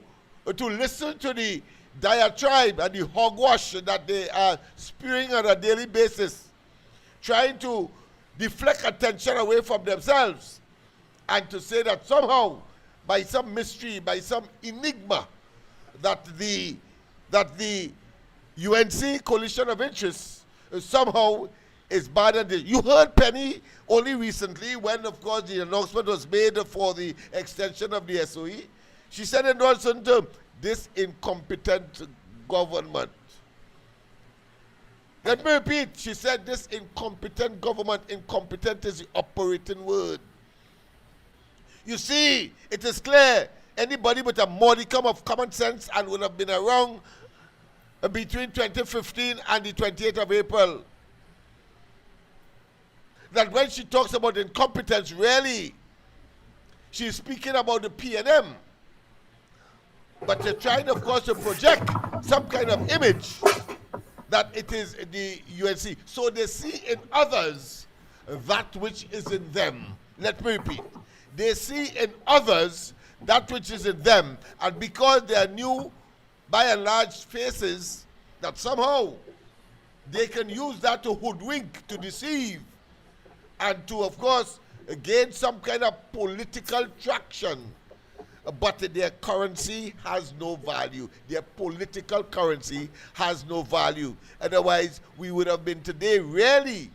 listen to the diatribe and the hogwash that they are spewing on a daily basis, trying to deflect attention away from themselves, and to say that somehow, by some mystery, by some enigma, that the UNC coalition of interests somehow is bad. And you heard Penny only recently when, of course, the announcement was made for the extension of the SOE. She said in no certain term, this incompetent government. Let me repeat, she said this incompetent government. Incompetent is the operating word. You see, it is clear anybody with a modicum of common sense and would have been around between 2015 and the 28th of April, that when she talks about incompetence, really, she's speaking about the PNM. But they're trying, of course, to project some kind of image that it is the UNC. So they see in others that which is in them. Let me repeat. They see in others that which is in them. And because they are new, by and large, faces, that somehow they can use that to hoodwink, to deceive, and to, of course, gain some kind of political traction. But their currency has no value. Their political currency has no value. Otherwise, we would have been today really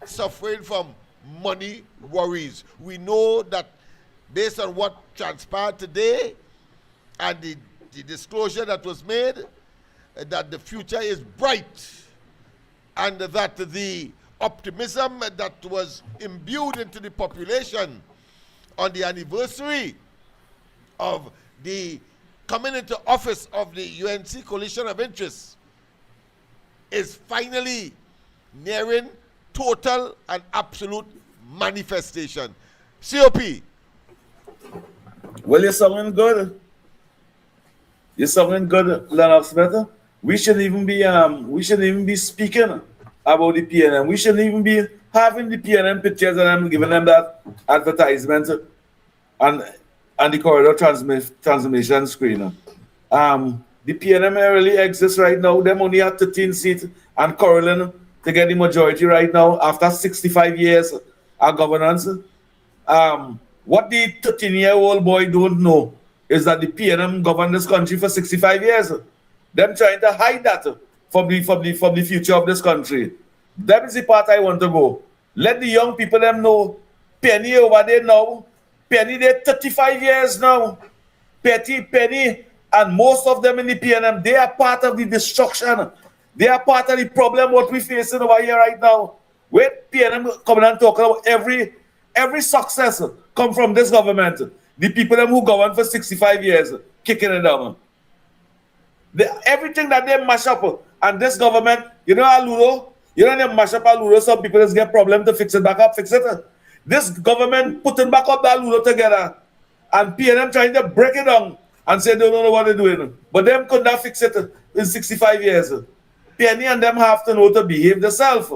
suffering from money worries. We know that based on what transpired today and the disclosure that was made, that the future is bright, and that the optimism that was imbued into the population on the anniversary of the coming into office of the UNC coalition of interests is finally nearing total and absolute manifestation. COP. Well, you're sounding good. You're sounding good, Lennox Smith. We shouldn't even be speaking about the PNM. We shouldn't even be having the PNM pictures and I'm giving them that advertisement and the corridor transformation screen. The PNM really exists right now. Them only have 13 seats and quarreling to get the majority right now after 65 years of governance. What the 13-year-old boy don't know is that the PNM governed this country for 65 years. Them trying to hide that from the future of this country. That is the part I want to go. Let the young people them know. Penny over there now. Penny there 35 years now. Penny and most of them in the PNM, they are part of the destruction. They are part of the problem what we facing over here right now. Where PNM coming and talking about every success come from this government. The people them who govern for 65 years, kicking it down. Everything that they mash up, and this government, you know Aludo, you know they mash up Aludo, some people just get problem to fix it back up, fix it. This government putting back up the Aludo together, and PNM trying to break it down and say they don't know what they're doing. But them could not fix it in 65 years. Penny and them have to know to behave themselves.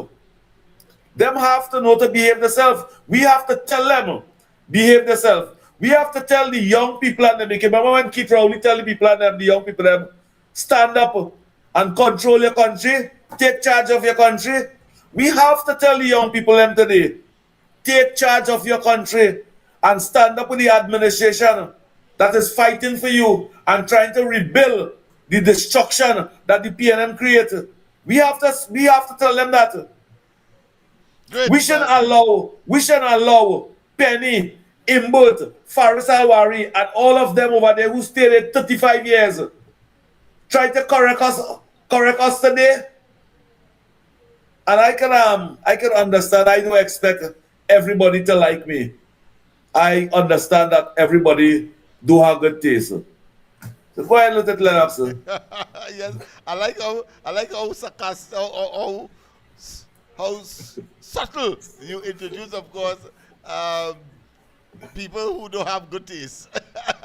Them have to know to behave themselves. We have to tell them, behave themselves. We have to tell the young people and them. Remember when Keith Rowley tell the people and them, the young people them, stand up and control your country, take charge of your country. We have to tell the young people them today, take charge of your country and stand up with the administration that is fighting for you and trying to rebuild the destruction that the PNM created. We have to tell them that. Great. We shouldn't allow Penny, Imbut, Faris Alwari, and all of them over there who stayed there 35 years try to correct us today. And I can understand. I don't expect everybody to like me. I understand that everybody do have good taste. So go ahead and look at Lennox. Yes, I like how sarcastic, how subtle you introduce, of course, people who don't have good taste.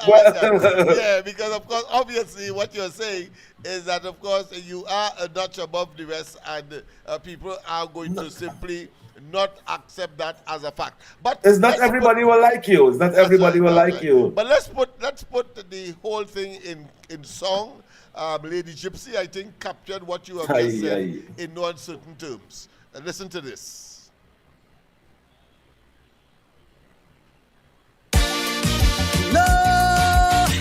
Yeah, because of course, obviously, what you're saying is that, of course, you are a notch above the rest, and people are going to simply not accept that as a fact. But it's not everybody will like you. It's not everybody will like you. But let's put the whole thing in song. Lady Gypsy, I think, captured what you have just said in no uncertain terms. Listen to this. Lord,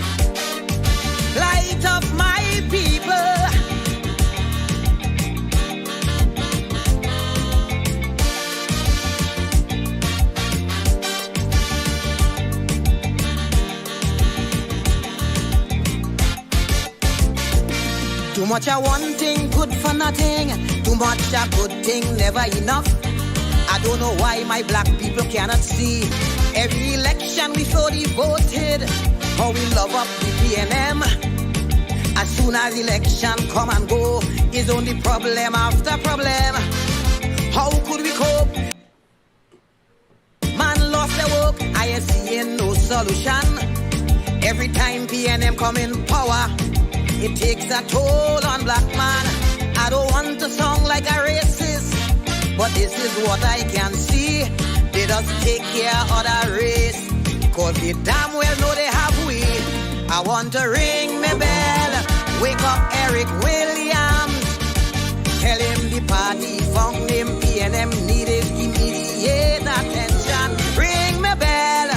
light of my people. Too much of one thing, good for nothing. Too much of good thing, never enough. I don't know why my black people cannot see. Every election we so devoted, how we love up the PNM. As soon as election come and go, is only problem after problem. How could we cope? Man lost their work, I ain't seeing no solution. Every time PNM come in power, it takes a toll on black man. I don't want to sound like a racist, but this is what I can see. They just take care of the race, cause they damn well know they have we. I want to ring my bell, wake up Eric Williams. Tell him the party funk name PNM needed immediate attention. Ring my bell,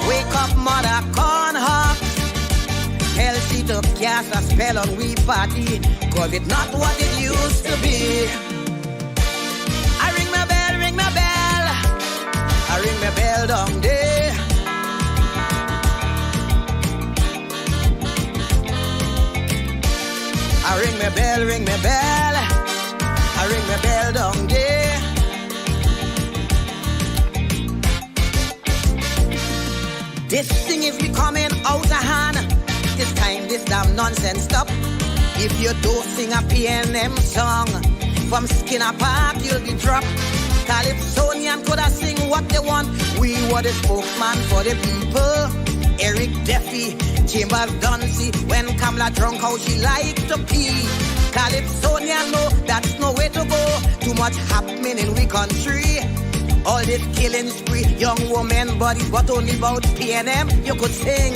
wake up Mother Cornhawk. Tell she to cast a spell on we party, cause it's not what it used to be. I ring my bell, ring my bell. I ring my bell down there. I ring my bell, ring my bell. I ring my bell down there. This thing is becoming out of hand. It's time this damn nonsense stop. If you don't sing a PNM song, from Skinner Park you'll be dropped. Calypsonian could have sing what they want. We were the spokesman for the people. Eric Duffy, Chambers Duncy. When Kamala drunk, how she like to pee. Calypsonian know that's no way to go. Too much happening in we country. All this killing spree, young woman bodies, but only about PNM you could sing.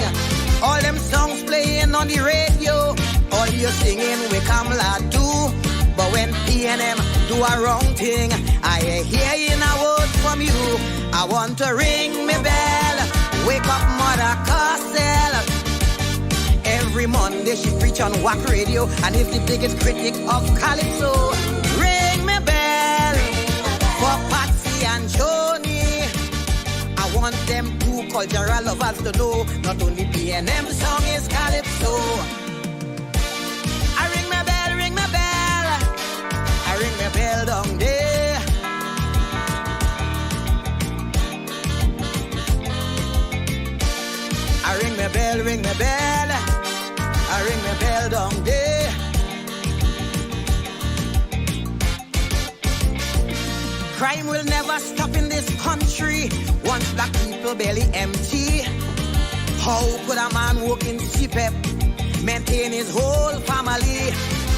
All them songs playing on the radio, all you singing we Kamala do. But when PNM do a wrong thing, I hear in a word from you. I want to ring me bell, wake up Mother Castell. Every Monday she preach on WAC radio, and is the biggest critic of Calypso. Ring me bell, for Patsy and Joni. I want them two cultural lovers to know, not only PNM song is Calypso. I ring my bell, ring my bell. I ring my bell down there. I ring my bell, ring my bell. I ring my bell down there. Crime will never stop in this country once black people belly empty. How could a man work in CPEP, maintain his whole family?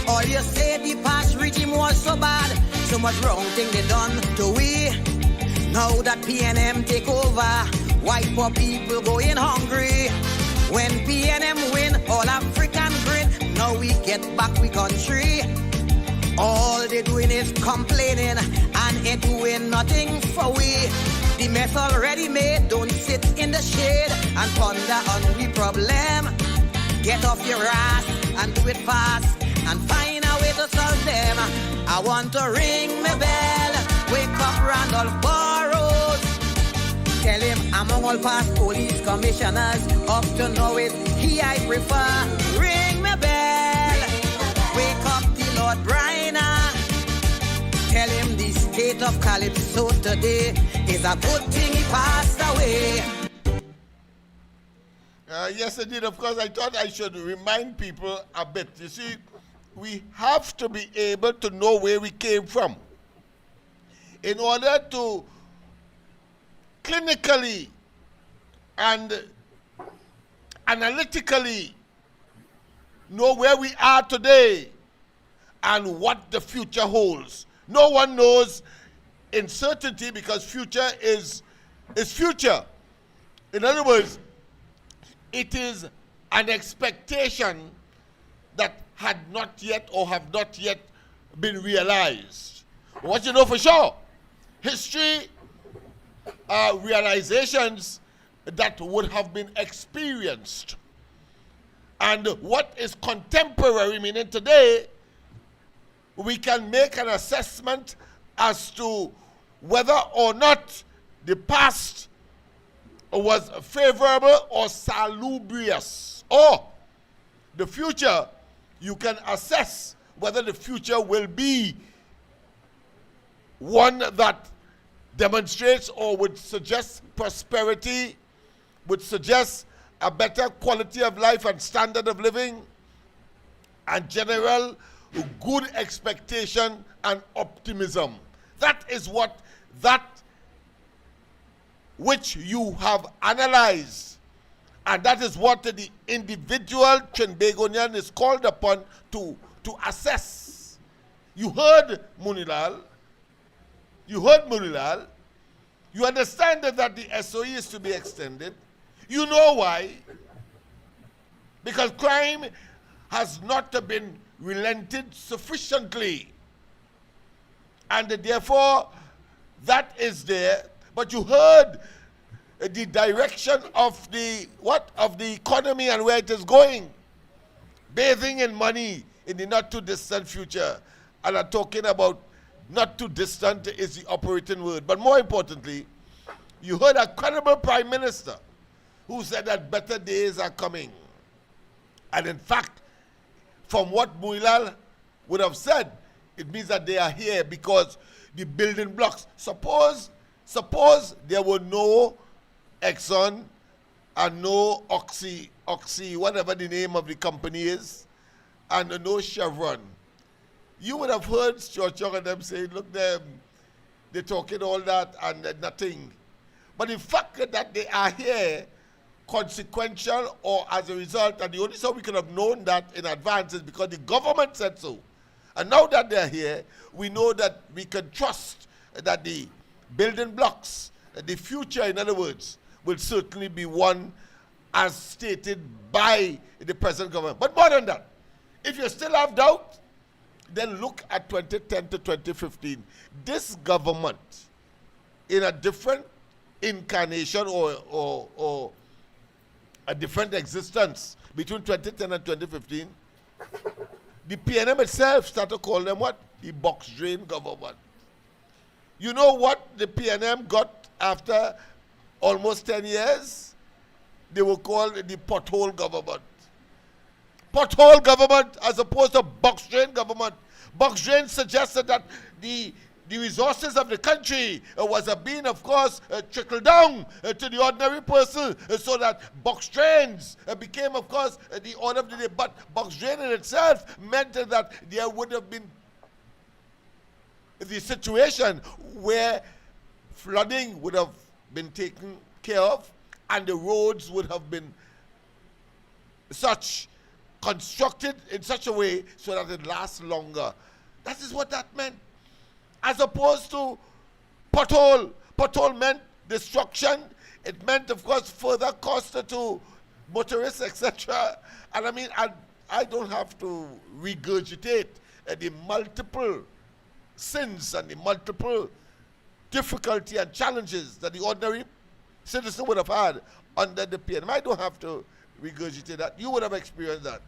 All you say the past regime was so bad, so much wrong thing they done to we. Now that PNM take over, white poor people going hungry. When PNM win, all African grin. Now we get back we country. All they doing is complaining and ain't doing nothing for we. The mess already made, don't sit in the shade and ponder on we problem. Get off your ass and do it fast and find a way to solve them. I want to ring my bell, wake up Randolph Burrows. Tell him among all past police commissioners, up to now is he I prefer. Ring my bell, wake up the Lord Bryna. Tell him the state of Calypso today is a good thing he passed away. Yes, indeed. Of course, I thought I should remind people a bit. You see, we have to be able to know where we came from in order to clinically and analytically know where we are today and what the future holds. No one knows in certainty because future is future. In other words, it is an expectation that had not yet or have not yet been realized. What you know for sure, history are realizations that would have been experienced. And what is contemporary, meaning today, we can make an assessment as to whether or not the past was favorable or salubrious, or the future, you can assess whether the future will be one that demonstrates or would suggest prosperity, would suggest a better quality of life and standard of living, and general good expectation and optimism. That is what that which you have analyzed, and that is what the individual Trinbagonian is called upon to assess. You heard Munilal. You understand that the SOE is to be extended. You know why? Because crime has not been relented sufficiently. And therefore, that is there. But you heard the direction of the economy and where it is going. Bathing in money in the not too distant future. And I'm talking about not too distant is the operating word. But more importantly, you heard a credible prime minister who said that better days are coming. And in fact, from what Muilal would have said, it means that they are here because the building blocks. Suppose there were no Exxon and no Oxy, whatever the name of the company is, and no Chevron. You would have heard Stuart Young and them saying, look, they're talking all that and nothing. But the fact that they are here, consequential or as a result, and the only way we could have known that in advance is because the government said so. And now that they're here, we know that we can trust that the building blocks, the future, in other words, will certainly be one as stated by the present government. But more than that, if you still have doubt, then look at 2010 to 2015. This government, in a different incarnation or a different existence between 2010 and 2015, the PNM itself started to call them what? The box drain government. You know what the PNM got after almost 10 years? They were called the pothole government. Pothole government as opposed to box drain government. Box drain suggested that the resources of the country was being, of course, trickled down to the ordinary person, so that box drains became, of course, the order of the day. But box drain in itself meant that there would have been the situation where flooding would have been taken care of and the roads would have been constructed in such a way so that it lasts longer. That is what that meant. As opposed to pothole. Pothole meant destruction. It meant, of course, further cost to motorists, etc. And I mean, I don't have to regurgitate the multiple sins and the multiple difficulty and challenges that the ordinary citizen would have had under the PNM. I don't have to regurgitate that. You would have experienced that.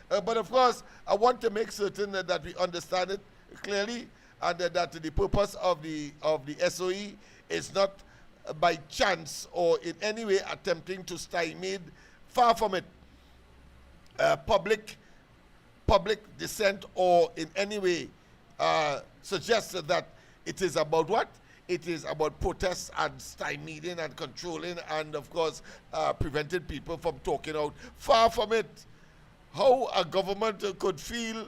But of course, I want to make certain that we understand it clearly, and that the purpose of the SOE is not by chance or in any way attempting to stymie, far from it, public dissent, or in any way suggest that it is about what? it is about protests and stymieing and controlling and, of course, preventing people from talking out. Far from it. How a government could feel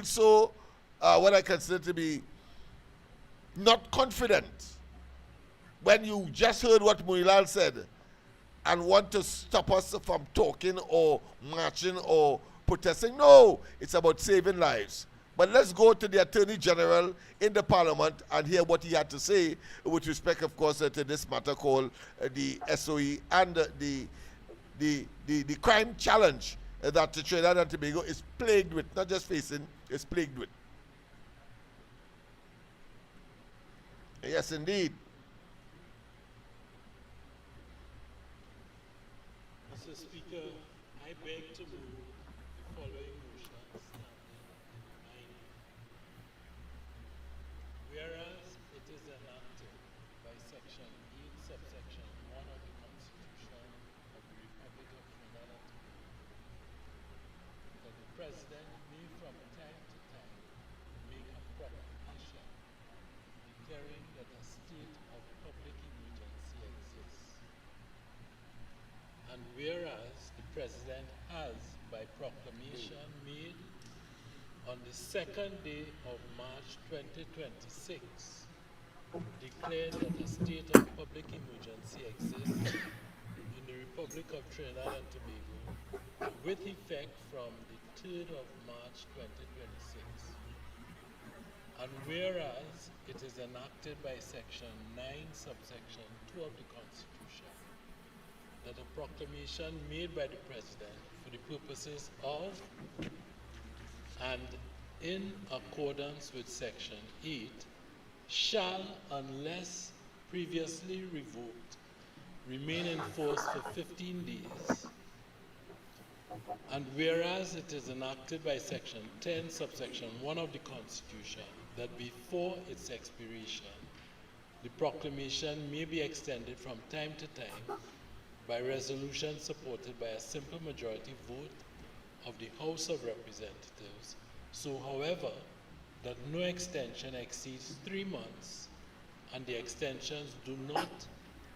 so, what I consider to be not confident when you just heard what Muilal said and want to stop us from talking or marching or protesting. No, it's about saving lives. But let's go to the Attorney General in the Parliament and hear what he had to say with respect, of course, to this matter called the SOE and the crime challenge that Trinidad and Tobago is plagued with, not just facing, is plagued with. Yes, indeed. Mr. Speaker, I beg to move the following motions standing in. Whereas it is enacted by Section 8, subsection 1 of the Constitution of the Republic of Trinidad and Tobago, that the President may from time to time make a proclamation declaring that a state of public emergency exists. And whereas the President has, by proclamation made on the second day of March 2026, declared that a state of public emergency exists in the Republic of Trinidad and Tobago with effect from the 3rd of March 2026. And whereas it is enacted by Section 9, subsection 2 of the Constitution, that a proclamation made by the President for the purposes of and in accordance with Section 8 shall, unless previously revoked, remain in force for 15 days. And whereas it is enacted by Section 10, subsection 1 of the Constitution, that before its expiration, the proclamation may be extended from time to time by resolution supported by a simple majority vote of the House of Representatives, so however, that no extension exceeds 3 months, and the extensions do not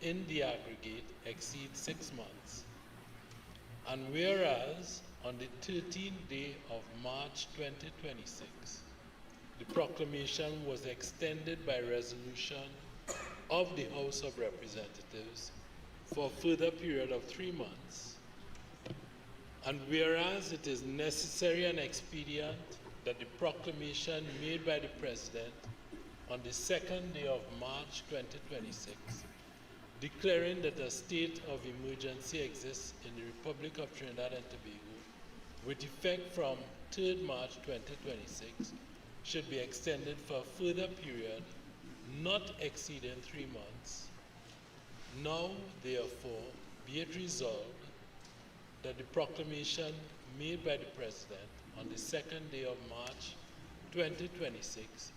in the aggregate exceed 6 months. And whereas on the 13th day of March 2026, the proclamation was extended by resolution of the House of Representatives for a further period of 3 months. And whereas it is necessary and expedient that the proclamation made by the President on the second day of March 2026, declaring that a state of emergency exists in the Republic of Trinidad and Tobago with effect from 3rd March 2026, should be extended for a further period not exceeding 3 months. Now, therefore, be it resolved that the proclamation made by the President on the second day of March 2026,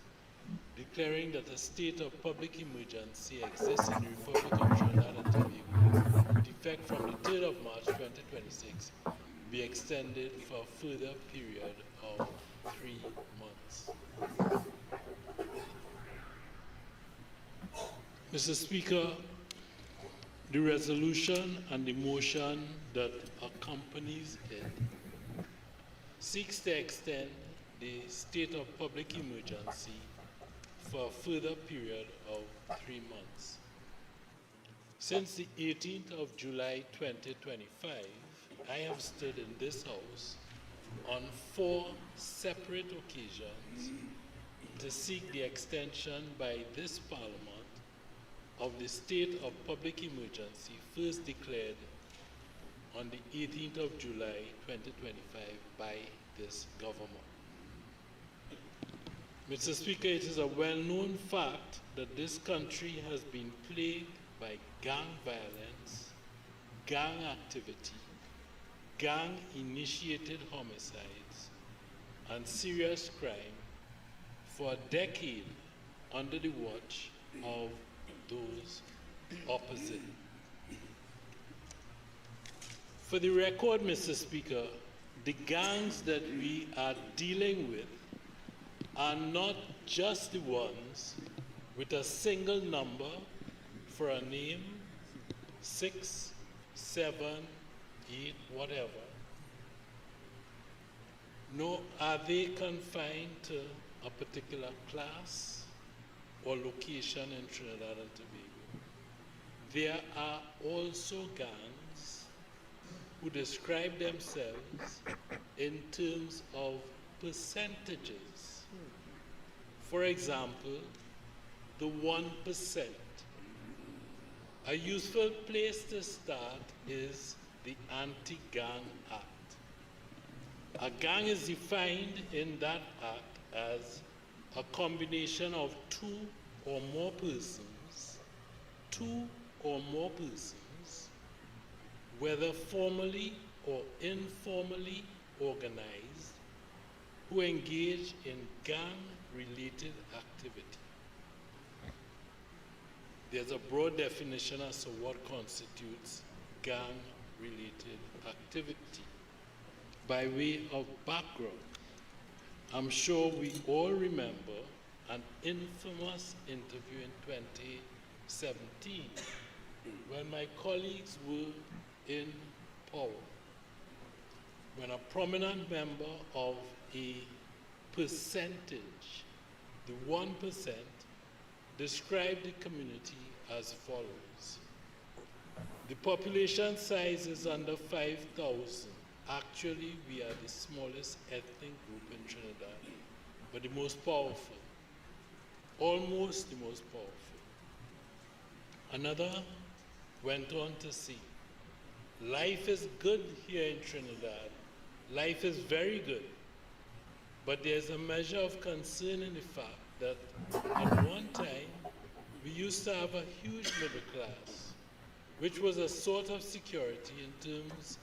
declaring that a state of public emergency exists in the Republic of Trinidad and Tobago with effect from the 3rd of March 2026, be extended for a further period of 3 months. Mr. Speaker, the resolution and the motion that accompanies it seeks to extend the state of public emergency for a further period of 3 months. Since the 18th of July 2025, I have stood in this House on 4 separate occasions to seek the extension by this Parliament of the state of public emergency first declared on the 18th of July 2025 by this government. Mr. Speaker, it is a well-known fact that this country has been plagued by gang violence, gang activity, gang-initiated homicides, and serious crime for a decade under the watch of those opposite. For the record, Mr. Speaker, the gangs that we are dealing with are not just the ones with a single number for a name, 6, 7, 8, whatever. Nor are they confined to a particular class or location in Trinidad and Tobago. There are also gangs who describe themselves in terms of percentages. For example, the 1%. A useful place to start is the Anti-Gang Act. A gang is defined in that act as a combination of two or more persons, whether formally or informally organized, who engage in gang-related activity. There's a broad definition as to what constitutes gang-related activity. By way of background, I'm sure we all remember an infamous interview in 2017 when my colleagues were in power, when a prominent member of a percentage, the 1%, described the community as follows. The population size is under 5,000. Actually, we are the smallest ethnic group in Trinidad, but the most powerful, almost the most powerful. Another went on to say, life is good here in Trinidad. Life is very good, but there's a measure of concern in the fact that at one time, we used to have a huge middle class, which was a sort of security in terms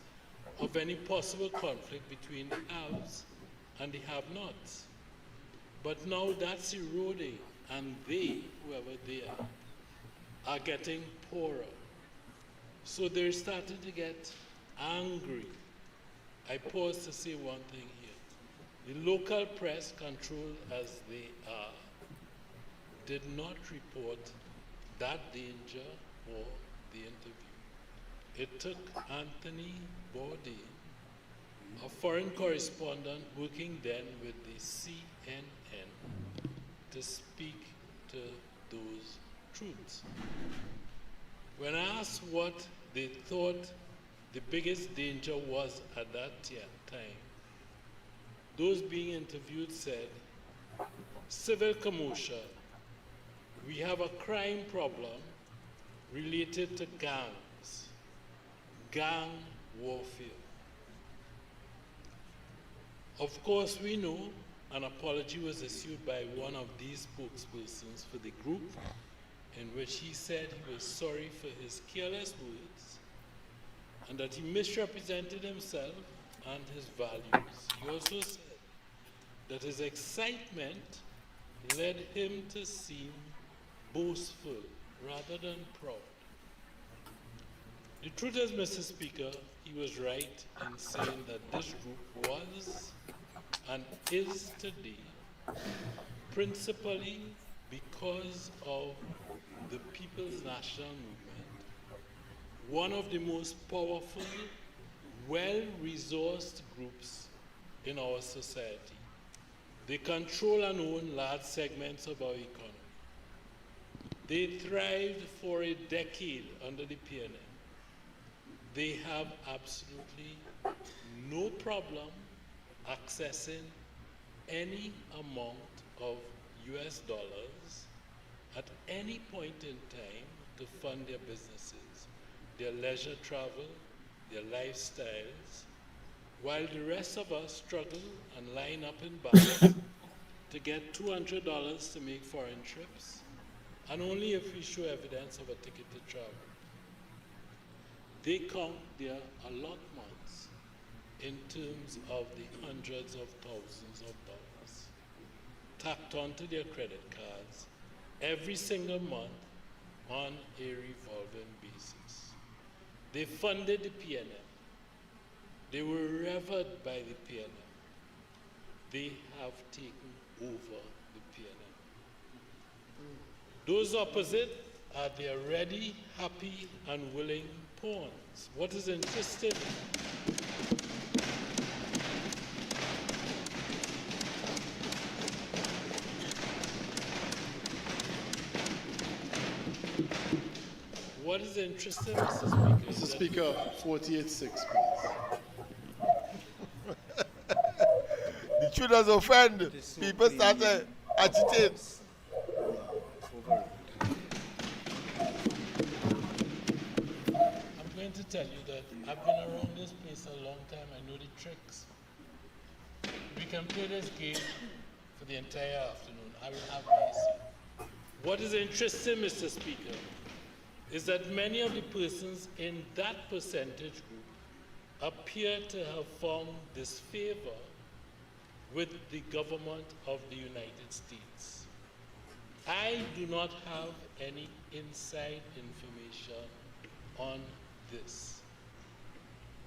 of any possible conflict between the haves and the have-nots. But now that's eroding, and they, whoever they are getting poorer. So they're starting to get angry. I pause to say one thing here. The local press, controlled as they are, did not report that danger or the interview. It took Anthony Bourdain, a foreign correspondent working then with the CNN, to speak to those truths. When asked what they thought the biggest danger was at that time, those being interviewed said, civil commotion. We have a crime problem related to gangs, gang warfare. Of course, we know an apology was issued by one of these spokespersons for the group, in which he said he was sorry for his careless words and that he misrepresented himself and his values. He also said that his excitement led him to seem boastful rather than proud. The truth is, Mr. Speaker, he was right in saying that this group was and is today principally because of the People's National Movement, one of the most powerful, well-resourced groups in our society. They control and own large segments of our economy. They thrived for a decade under the PNM. They have absolutely no problem accessing any amount of US dollars at any point in time to fund their businesses, their leisure travel, their lifestyles, while the rest of us struggle and line up in banks to get $200 to make foreign trips, and only if we show evidence of a ticket to travel. They count their allotments in terms of the hundreds of thousands of dollars tacked onto their credit cards every single month on a revolving basis. They funded the PNM. They were revered by the PNM. They have taken over the PNM. Those opposite are their ready, happy, and willing pawns. What is interesting What is interesting, Mr. Speaker? Mr. Speaker, 48-6, please. The truth does offend. People start to agitate. I'm going to tell you that I've been around this place a long time. I know the tricks. We can play this game for the entire afternoon. I will have my say. What is interesting, Mr. Speaker, is that many of the persons in that percentage group appear to have found disfavor with the government of the United States. I do not have any inside information on this,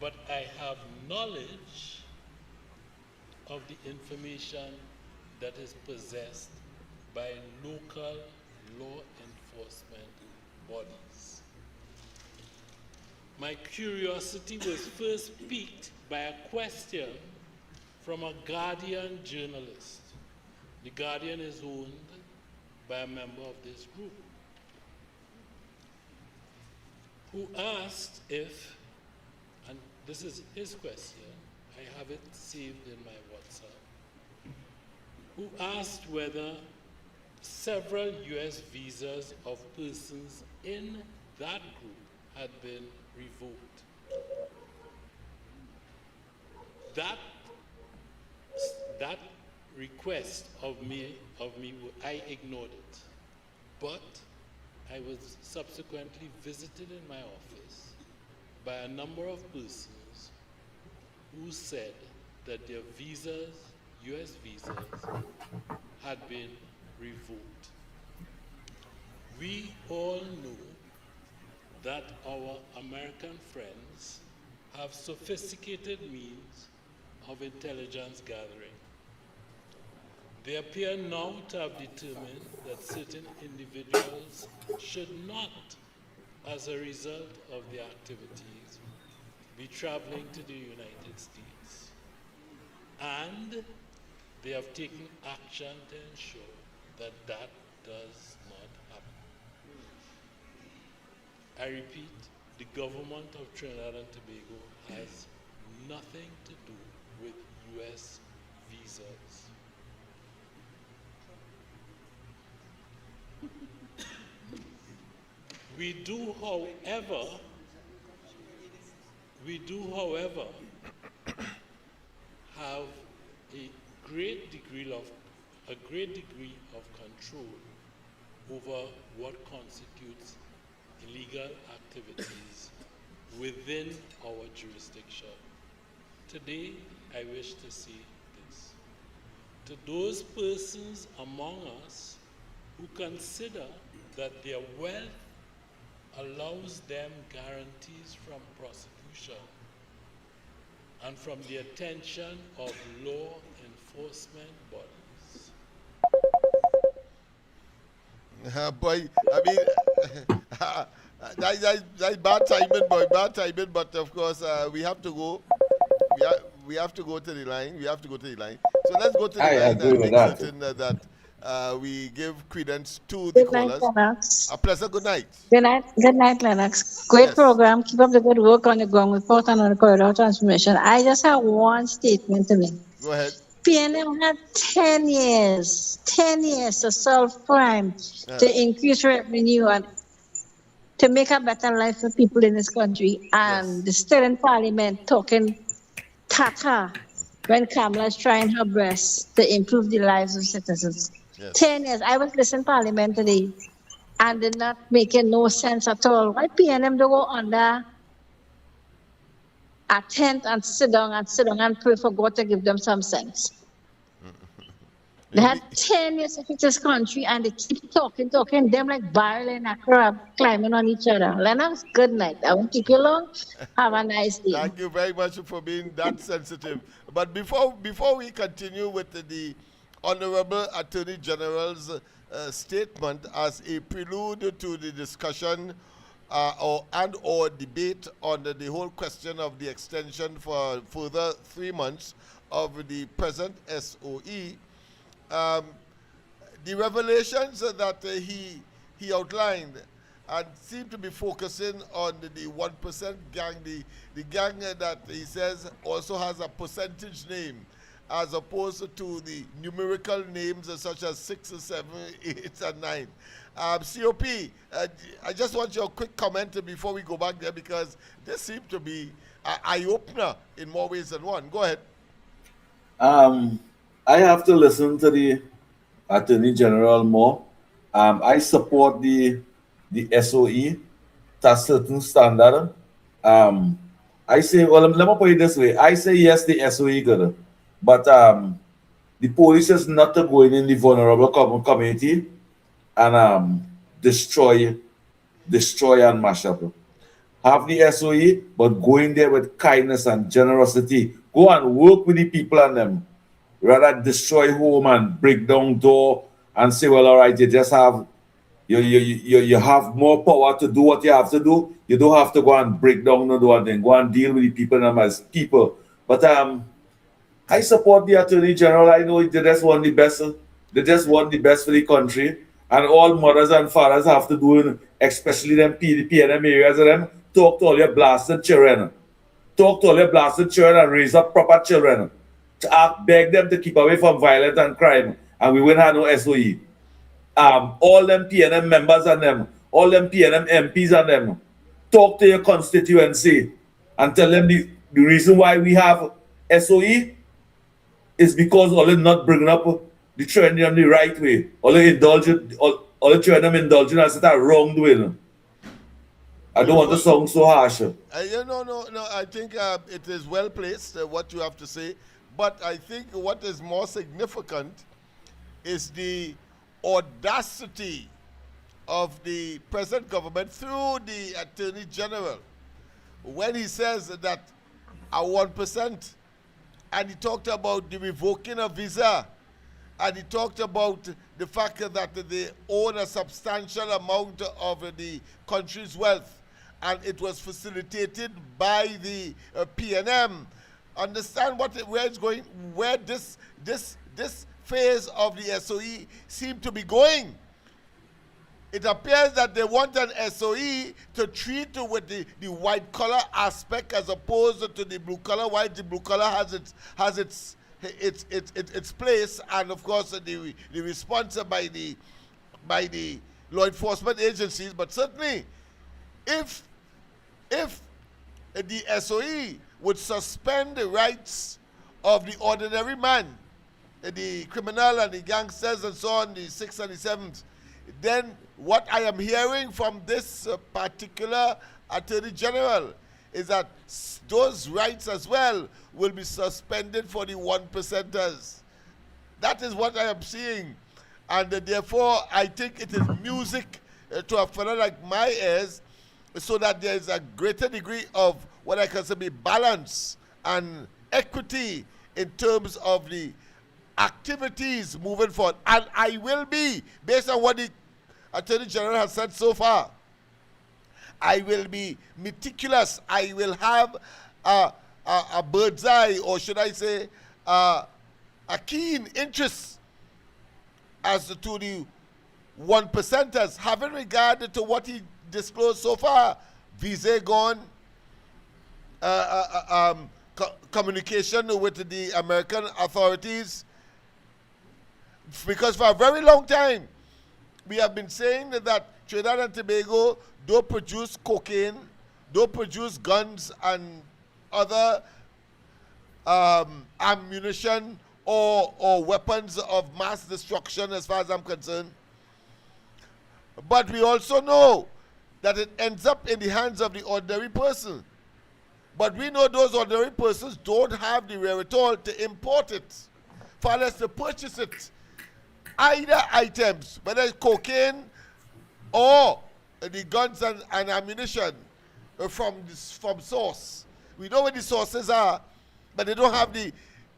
but I have knowledge of the information that is possessed by local law enforcement bodies. My curiosity was first piqued by a question from a Guardian journalist. The Guardian is owned by a member of this group, who asked if, and this is his question, I have it saved in my WhatsApp, who asked whether several US visas of persons in that group had been revoked. That request of me, I ignored it. But I was subsequently visited in my office by a number of persons who said that their visas, US visas, had been revoked. We all know that our American friends have sophisticated means of intelligence gathering. They appear now to have determined that certain individuals should not, as a result of their activities, be traveling to the United States. And they have taken action to ensure that that does not happen. I repeat, the government of Trinidad and Tobago has nothing to do with US visas. We do, however, have a great degree of control over what constitutes illegal activities within our jurisdiction. Today, I wish to say this. To those persons among us who consider that their wealth allows them guarantees from prosecution and from the attention of law enforcement bodies. Boy, I mean, that's bad timing, boy, bad timing, but of course, we have to go. We have to go to the line. So let's go to the line and make certain that we give credence to the Good night, callers. Lennox. A pleasant good night. Good night, Lennox. Great Yes. program. Keep up the good work on the ground report and on the corridor transformation. I just have one statement to make. Go ahead. PNM had 10 years to solve crime, to increase revenue, and to make a better life for people in this country. And they're still in parliament talking tata when Kamala's trying her best to improve the lives of citizens. Yes. 10 years. I was listening parliament today and did not making no sense at all. Why PNM to go under a tent and sit down and pray for God to give them some sense? They had 10 years to fix this country and they keep talking, them like barrel and a crab climbing on each other. Lennox, good night. I won't keep you long. Have a nice day. Thank you very much for being that sensitive. But before we continue with the Honorable Attorney General's statement as a prelude to the discussion or debate on the whole question of the extension for further 3 months of the present SOE. The revelations that he outlined and seem to be focusing on the 1% gang, the gang that he says also has a percentage name, as opposed to the numerical names such as 6, 7, 8, and 9. COP, I just want your quick comment before we go back there, because this seems to be an eye-opener in more ways than one. Go ahead. I have to listen to the Attorney General more. I support the SOE to a certain standard. I say, well, let me put it this way. I say yes, the SOE good, but the police is not to go in the vulnerable community and destroy and mash up. Have the SOE, but go in there with kindness and generosity. Go and work with the people and them, rather destroy home and break down door and say, well, all right, you just have you have more power to do what you have to do. You don't have to go and break down the door and then go and deal with the people and them as people. But I support the Attorney General. I know they just want the best. They just want the best for the country. And all mothers and fathers have to do, especially them PNM areas of them, talk to all your blasted children. Talk to all your blasted children and raise up proper children. Beg them to keep away from violence and crime. And we won't have no SOE. All them PNM members and them, all them PNM MPs and them, talk to your constituency and tell them the reason why we have SOE is because all them not bringing up the trend in the right way. All the trend them indulging us that wrongdoing. I don't want to sound so harsh. No. I think it is well placed what you have to say, but I think what is more significant is the audacity of the present government through the Attorney General when he says that a 1%, and he talked about the revoking of visa, and he talked about the fact that they own a substantial amount of the country's wealth, and it was facilitated by the PNM. Understand where it's going, where this phase of the SOE seem to be going. It appears that they want an SOE to treat with the white collar aspect as opposed to the blue collar. Why the blue collar has its place, and of course the response by the law enforcement agencies. But certainly, if the SOE would suspend the rights of the ordinary man, the criminal and the gangsters and so on, the 6th and the 7th, then what I am hearing from this particular Attorney General is that those rights as well will be suspended for the 1%ers. That is what I am seeing. And therefore, I think it is music to a fellow like my ears, so that there is a greater degree of what I consider be balance and equity in terms of the activities moving forward. And I will be, based on what the Attorney General has said so far, I will be meticulous. I will have a bird's eye, or should I say a keen interest as to the 1%ers, having regard to what he disclosed so far. Visa gone, communication with the American authorities, because for a very long time we have been saying that Trinidad and Tobago don't produce cocaine, don't produce guns and other ammunition or weapons of mass destruction, as far as I'm concerned. But we also know that it ends up in the hands of the ordinary person. But we know those ordinary persons don't have the wherewithal to import it, far less to purchase it. Either items, whether it's cocaine or the guns and ammunition from source. We know where the sources are, but they don't have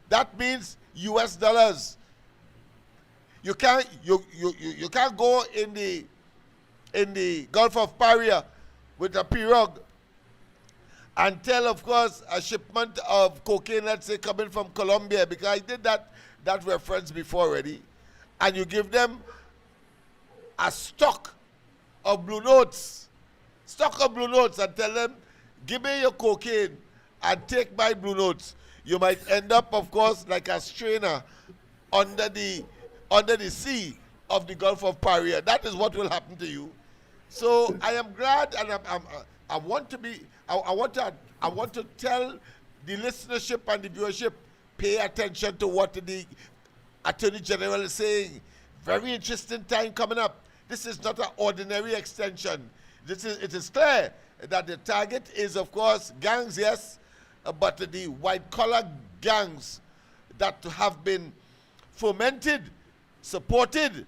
that means US dollars You can't go in the Gulf of Paria with a pirogue and tell, of course, a shipment of cocaine, let's say, coming from Colombia, because I did that reference before already, and you give them a stock of blue notes, and tell them, give me your cocaine and take my blue notes. You might end up, of course, like a strainer under the sea of the Gulf of Paria. That is what will happen to you. So I am glad, and I want to tell the listenership and the viewership, pay attention to what the Attorney General is saying. Very interesting time coming up. This is not an ordinary extension. It is clear that the target is, of course, gangs, yes, but the white-collar gangs that have been fomented, supported,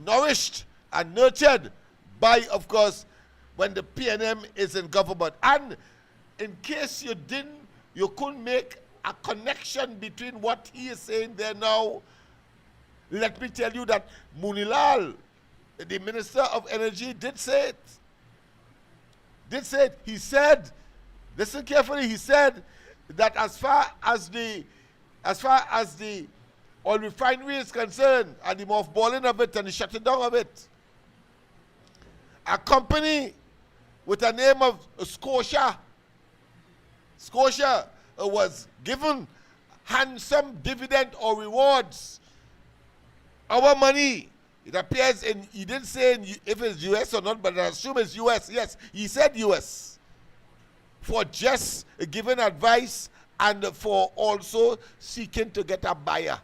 nourished, and nurtured by, of course, when the PNM is in government. And in case you couldn't make a connection between what he is saying there now, let me tell you that Munilal, the Minister of Energy, did say it. He said, listen carefully, he said that as far as the oil refinery is concerned, and the mothballing of it and the shutting down of it, a company with a name of Scotia was given handsome dividend or rewards. Our money, it appears he didn't say if it's US or not, but I assume it's US. Yes, he said US. For just giving advice and for also seeking to get a buyer.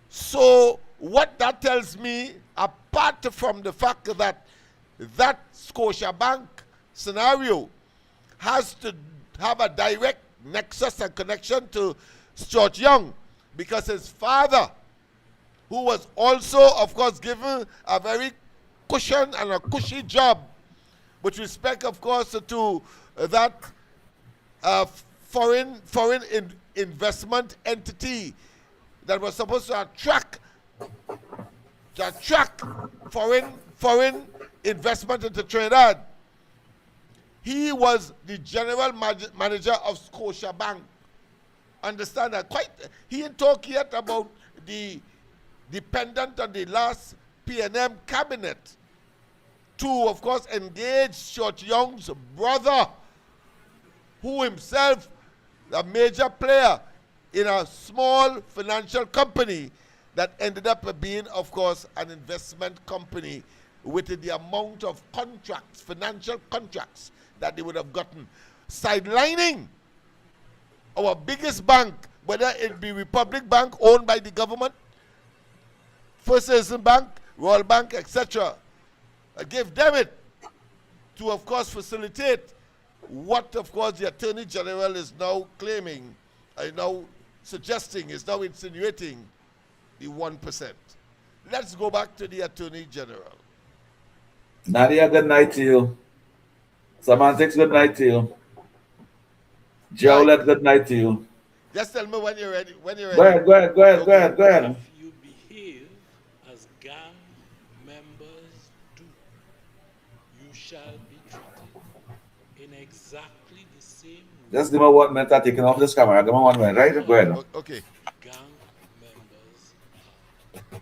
So what that tells me, apart from the fact that Scotiabank scenario has to have a direct nexus and connection to Stuart Young, because his father, who was also, of course, given a very cushion and a cushy job with respect, of course, to that foreign investment entity that was supposed to attract foreign investment into Trinidad. He was the general manager of Scotiabank. Understand that? He didn't talk yet about the dependent on the last PNM cabinet to, of course, engage Stuart Young's brother, who himself a major player in a small financial company that ended up being, of course, an investment company with the amount of contracts, financial contracts that they would have gotten, sidelining our biggest bank, whether it be Republic Bank owned by the government, First Citizen Bank, Royal Bank, etc. Give them it to, of course, facilitate what, of course, the Attorney General is now claiming, now suggesting, is now insinuating the 1%. Let's go back to the Attorney General. Nadia, good night to you. Semantics, good night to you. Jowlet, good night to you. Just tell me when you're ready. When you're Go ready. ahead. If you behave as gang members do, you shall be treated in exactly the same way. Just give me 1 minute. I'm taking off this camera. Give me 1 minute, right? Go ahead. Okay. Gang members are.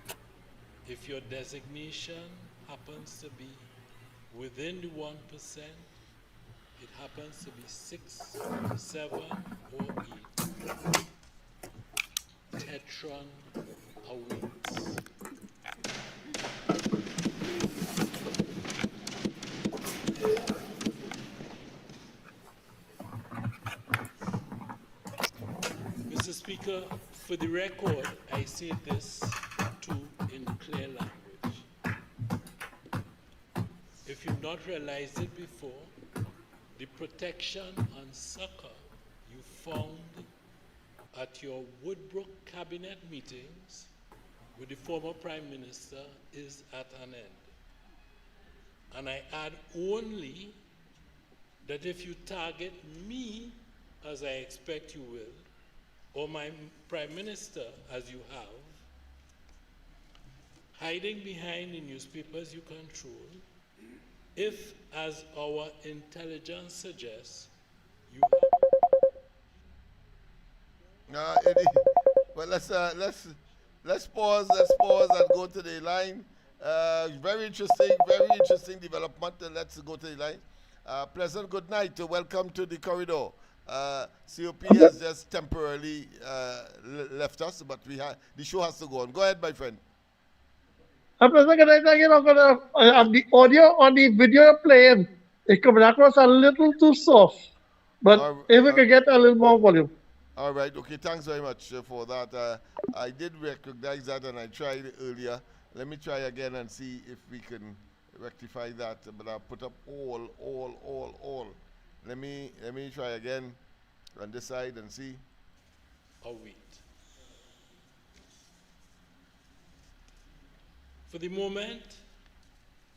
If your designation happens to be within the 1%, it happens to be 6, 7, or 8. Tetron awaits. Mr. Speaker, for the record, I say this too in clear language. If you've not realized it before, the protection and succor you found at your Woodbrook cabinet meetings with the former Prime Minister is at an end. And I add only that if you target me, as I expect you will, or my Prime Minister, as you hiding behind the newspapers you control, if, as our intelligence suggests, you Well, let's pause and go to the line. Very interesting development. Let's go to the line. Pleasant good night. Welcome to the corridor. COP has just temporarily left us, but the show has to go on. Go ahead, my friend. President, the audio on the video playing, it coming across a little too soft. But if we could get a little more volume. All right. Okay. Thanks very much for that. I did recognize that, and I tried it earlier. Let me try again and see if we can rectify that. But I'll put up all. Let me try again on this side and see. Oh, wait. For the moment,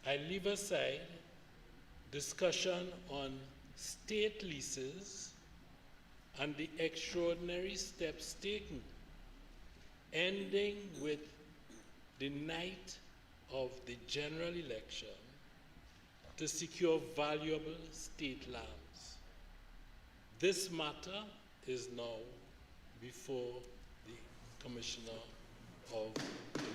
I leave aside discussion on state leases and the extraordinary steps taken, ending with the night of the general election to secure valuable state lands. This matter is now before the Commissioner of Police.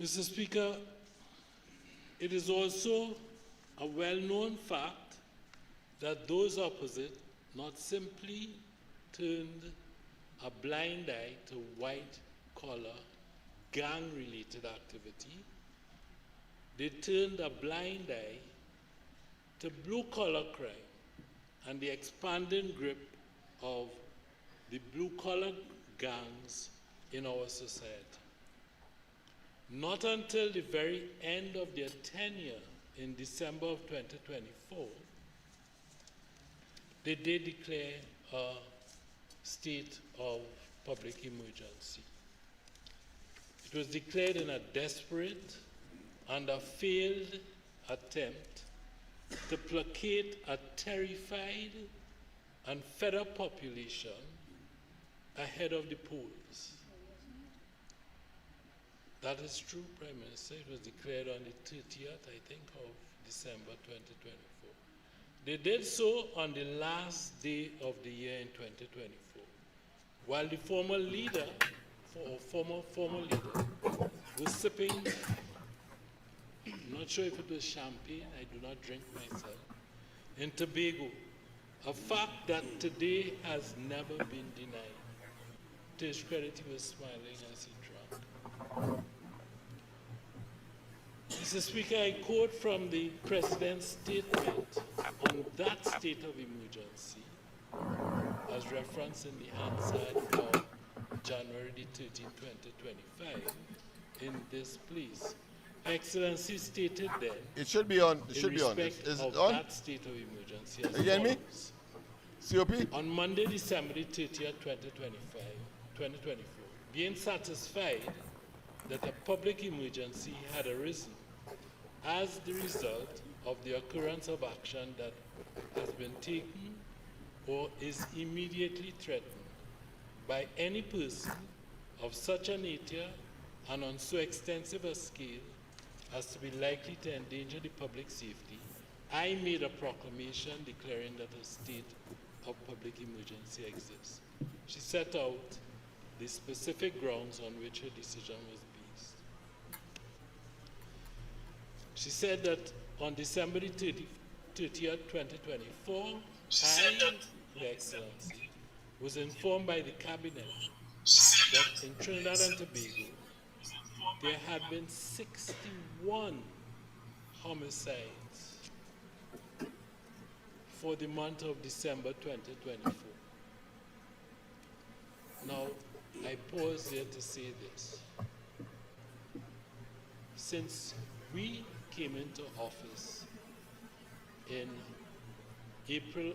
Mr. Speaker, it is also a well-known fact that those opposite not simply turned a blind eye to white-collar, gang-related activity, they turned a blind eye to blue-collar crime and the expanding grip of the blue-collar gangs in our society. Not until the very end of their tenure in December of 2024 did they declare a state of public emergency. It was declared in a desperate and a failed attempt to placate a terrified and fed up population ahead of the polls. That is true, Prime Minister. It was declared on the 30th, I think, of December 2024. They did so on the last day of the year in 2024, while the former leader, former leader, was sipping, I'm not sure if it was champagne, I do not drink myself, in Tobago, a fact that today has never been denied. To his credit, he was smiling as he drank. Mr. Speaker, I quote from the President's statement on that state of emergency, as referenced in the Hansard of January 13, 2025, in this place. Excellency stated then, it should be on. It should be on. Is it on? On? That state of emergency as you get me? COP? On Monday, December 30th, 2024, being satisfied that a public emergency had arisen as the result of the occurrence of action that has been taken or is immediately threatened by any person of such a nature and on so extensive a scale as to be likely to endanger the public safety, I made a proclamation declaring that a state of public emergency exists. She set out the specific grounds on which her decision was based. She said that on December 30th, 2024, Your Excellency, was informed by the Cabinet that in Trinidad and Tobago, there had been 61 homicides for the month of December 2024. Now, I pause here to say this. Since we came into office in April,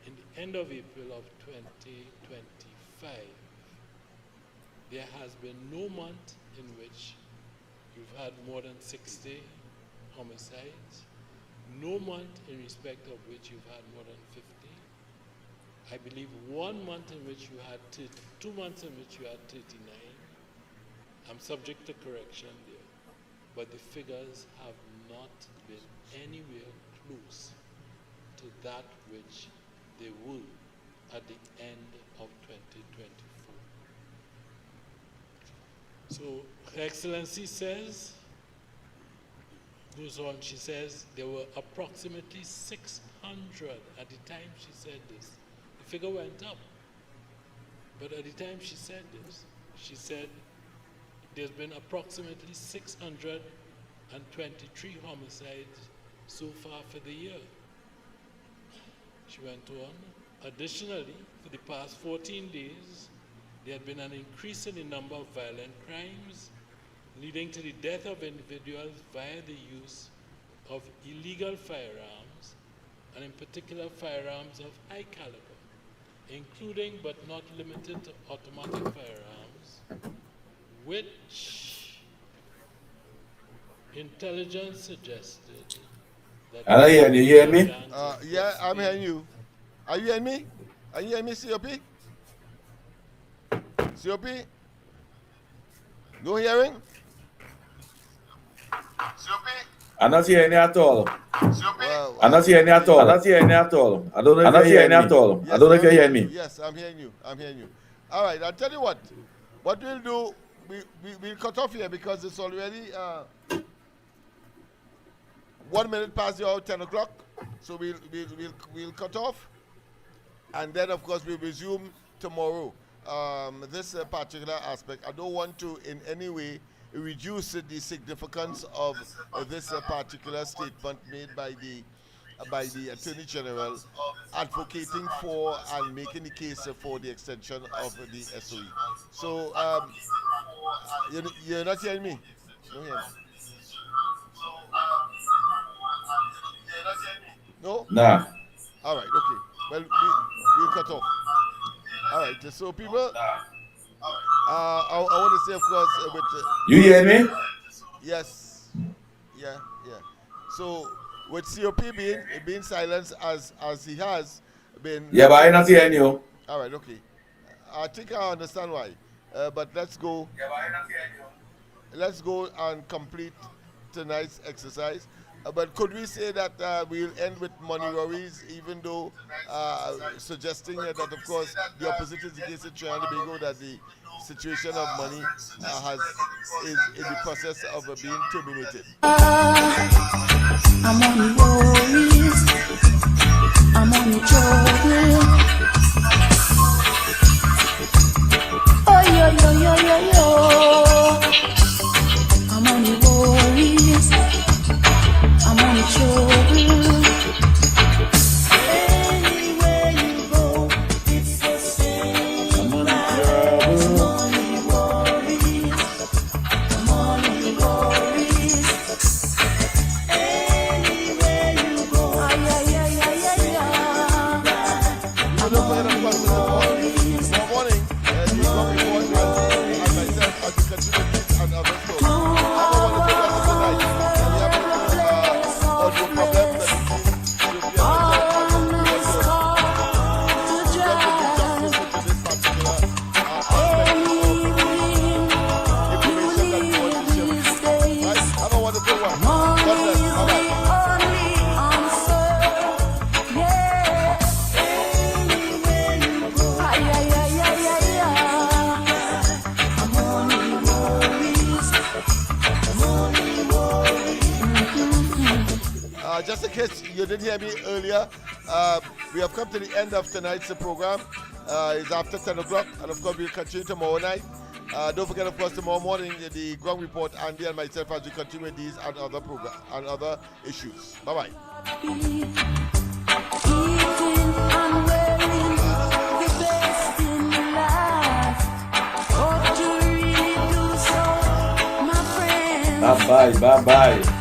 in the end of April of 2025, there has been no month in which you've had more than 60 homicides, no month in respect of which you've had more than 50, I believe 1 month in which you had 2 months in which you had 39. I'm subject to correction there, but the figures have not been anywhere close to that which they were at the end of 2024. So Her Excellency says, goes on, she says, there were approximately 600 at the time she said this. The figure went up, but at the time she said this, she said there's been approximately 623 homicides so far for the year. She went on, additionally, for the past 14 days, there had been an increase in the number of violent crimes, leading to the death of individuals via the use of illegal firearms, and in particular firearms of high caliber, including but not limited to automatic firearms, which intelligence suggested that... Hello, you hear me? Yeah, I'm hearing you. Are you hearing me? Are you hearing me, COP? COP? No hearing? COP? I'm not hearing you at all. Well, I'm not hearing you at all. I'm not hearing you at all. I don't know if you're hearing me at all. I don't know if you're hearing me. Yes, I'm hearing you. I'm hearing you. All right, I'll tell you what. What we'll do, we'll cut off here because it's already 1 minute past the hour, 10 o'clock. So we'll cut off. And then, of course, we'll resume tomorrow. This particular aspect, I don't want to in any way reduce the significance of this particular statement made by the Attorney General advocating for and making the case for the extension of the SOE. So, you're not hearing me? No, hear me. No? Nah. All right, okay. Well, we'll cut off. All right, so people, I want to say, of course, with... you hear me? Yes. Yeah. So, with COP being silenced as he has been... Yeah, but I'm not hearing you. All right, okay. I think I understand why. But let's go. Yeah, but I'm not hearing you. Let's go and complete tonight's exercise. But could we say that we'll end with money worries, even though suggesting that, of course, the opposite is the case in Trinidad and Tobago, that the situation of money is in the process of being terminated? I'm on the worries, I'm on the trouble. Oh, yo. I'm on the worries, I'm on the trouble. Anywhere you go, it's the same. I'm on the worries. I'm on the worries. Anywhere you go, Don't forget, of course, tomorrow morning, the Rock Report and myself as we continue this and other shows. Have a wonderful rest of the night. And we have a audio problem that we should be able to do this particular aspect of information that we want to share with you. Right? Have a wonderful one. God bless. Bye-bye. Just in case you didn't hear me earlier, we have come to the end of tonight's program. It's after 10 o'clock, and of course we'll continue tomorrow night. Don't forget, of course, tomorrow morning, the Ground Report, Andy and myself, as we continue with these and other programs and other issues. Bye-bye. Bye-bye.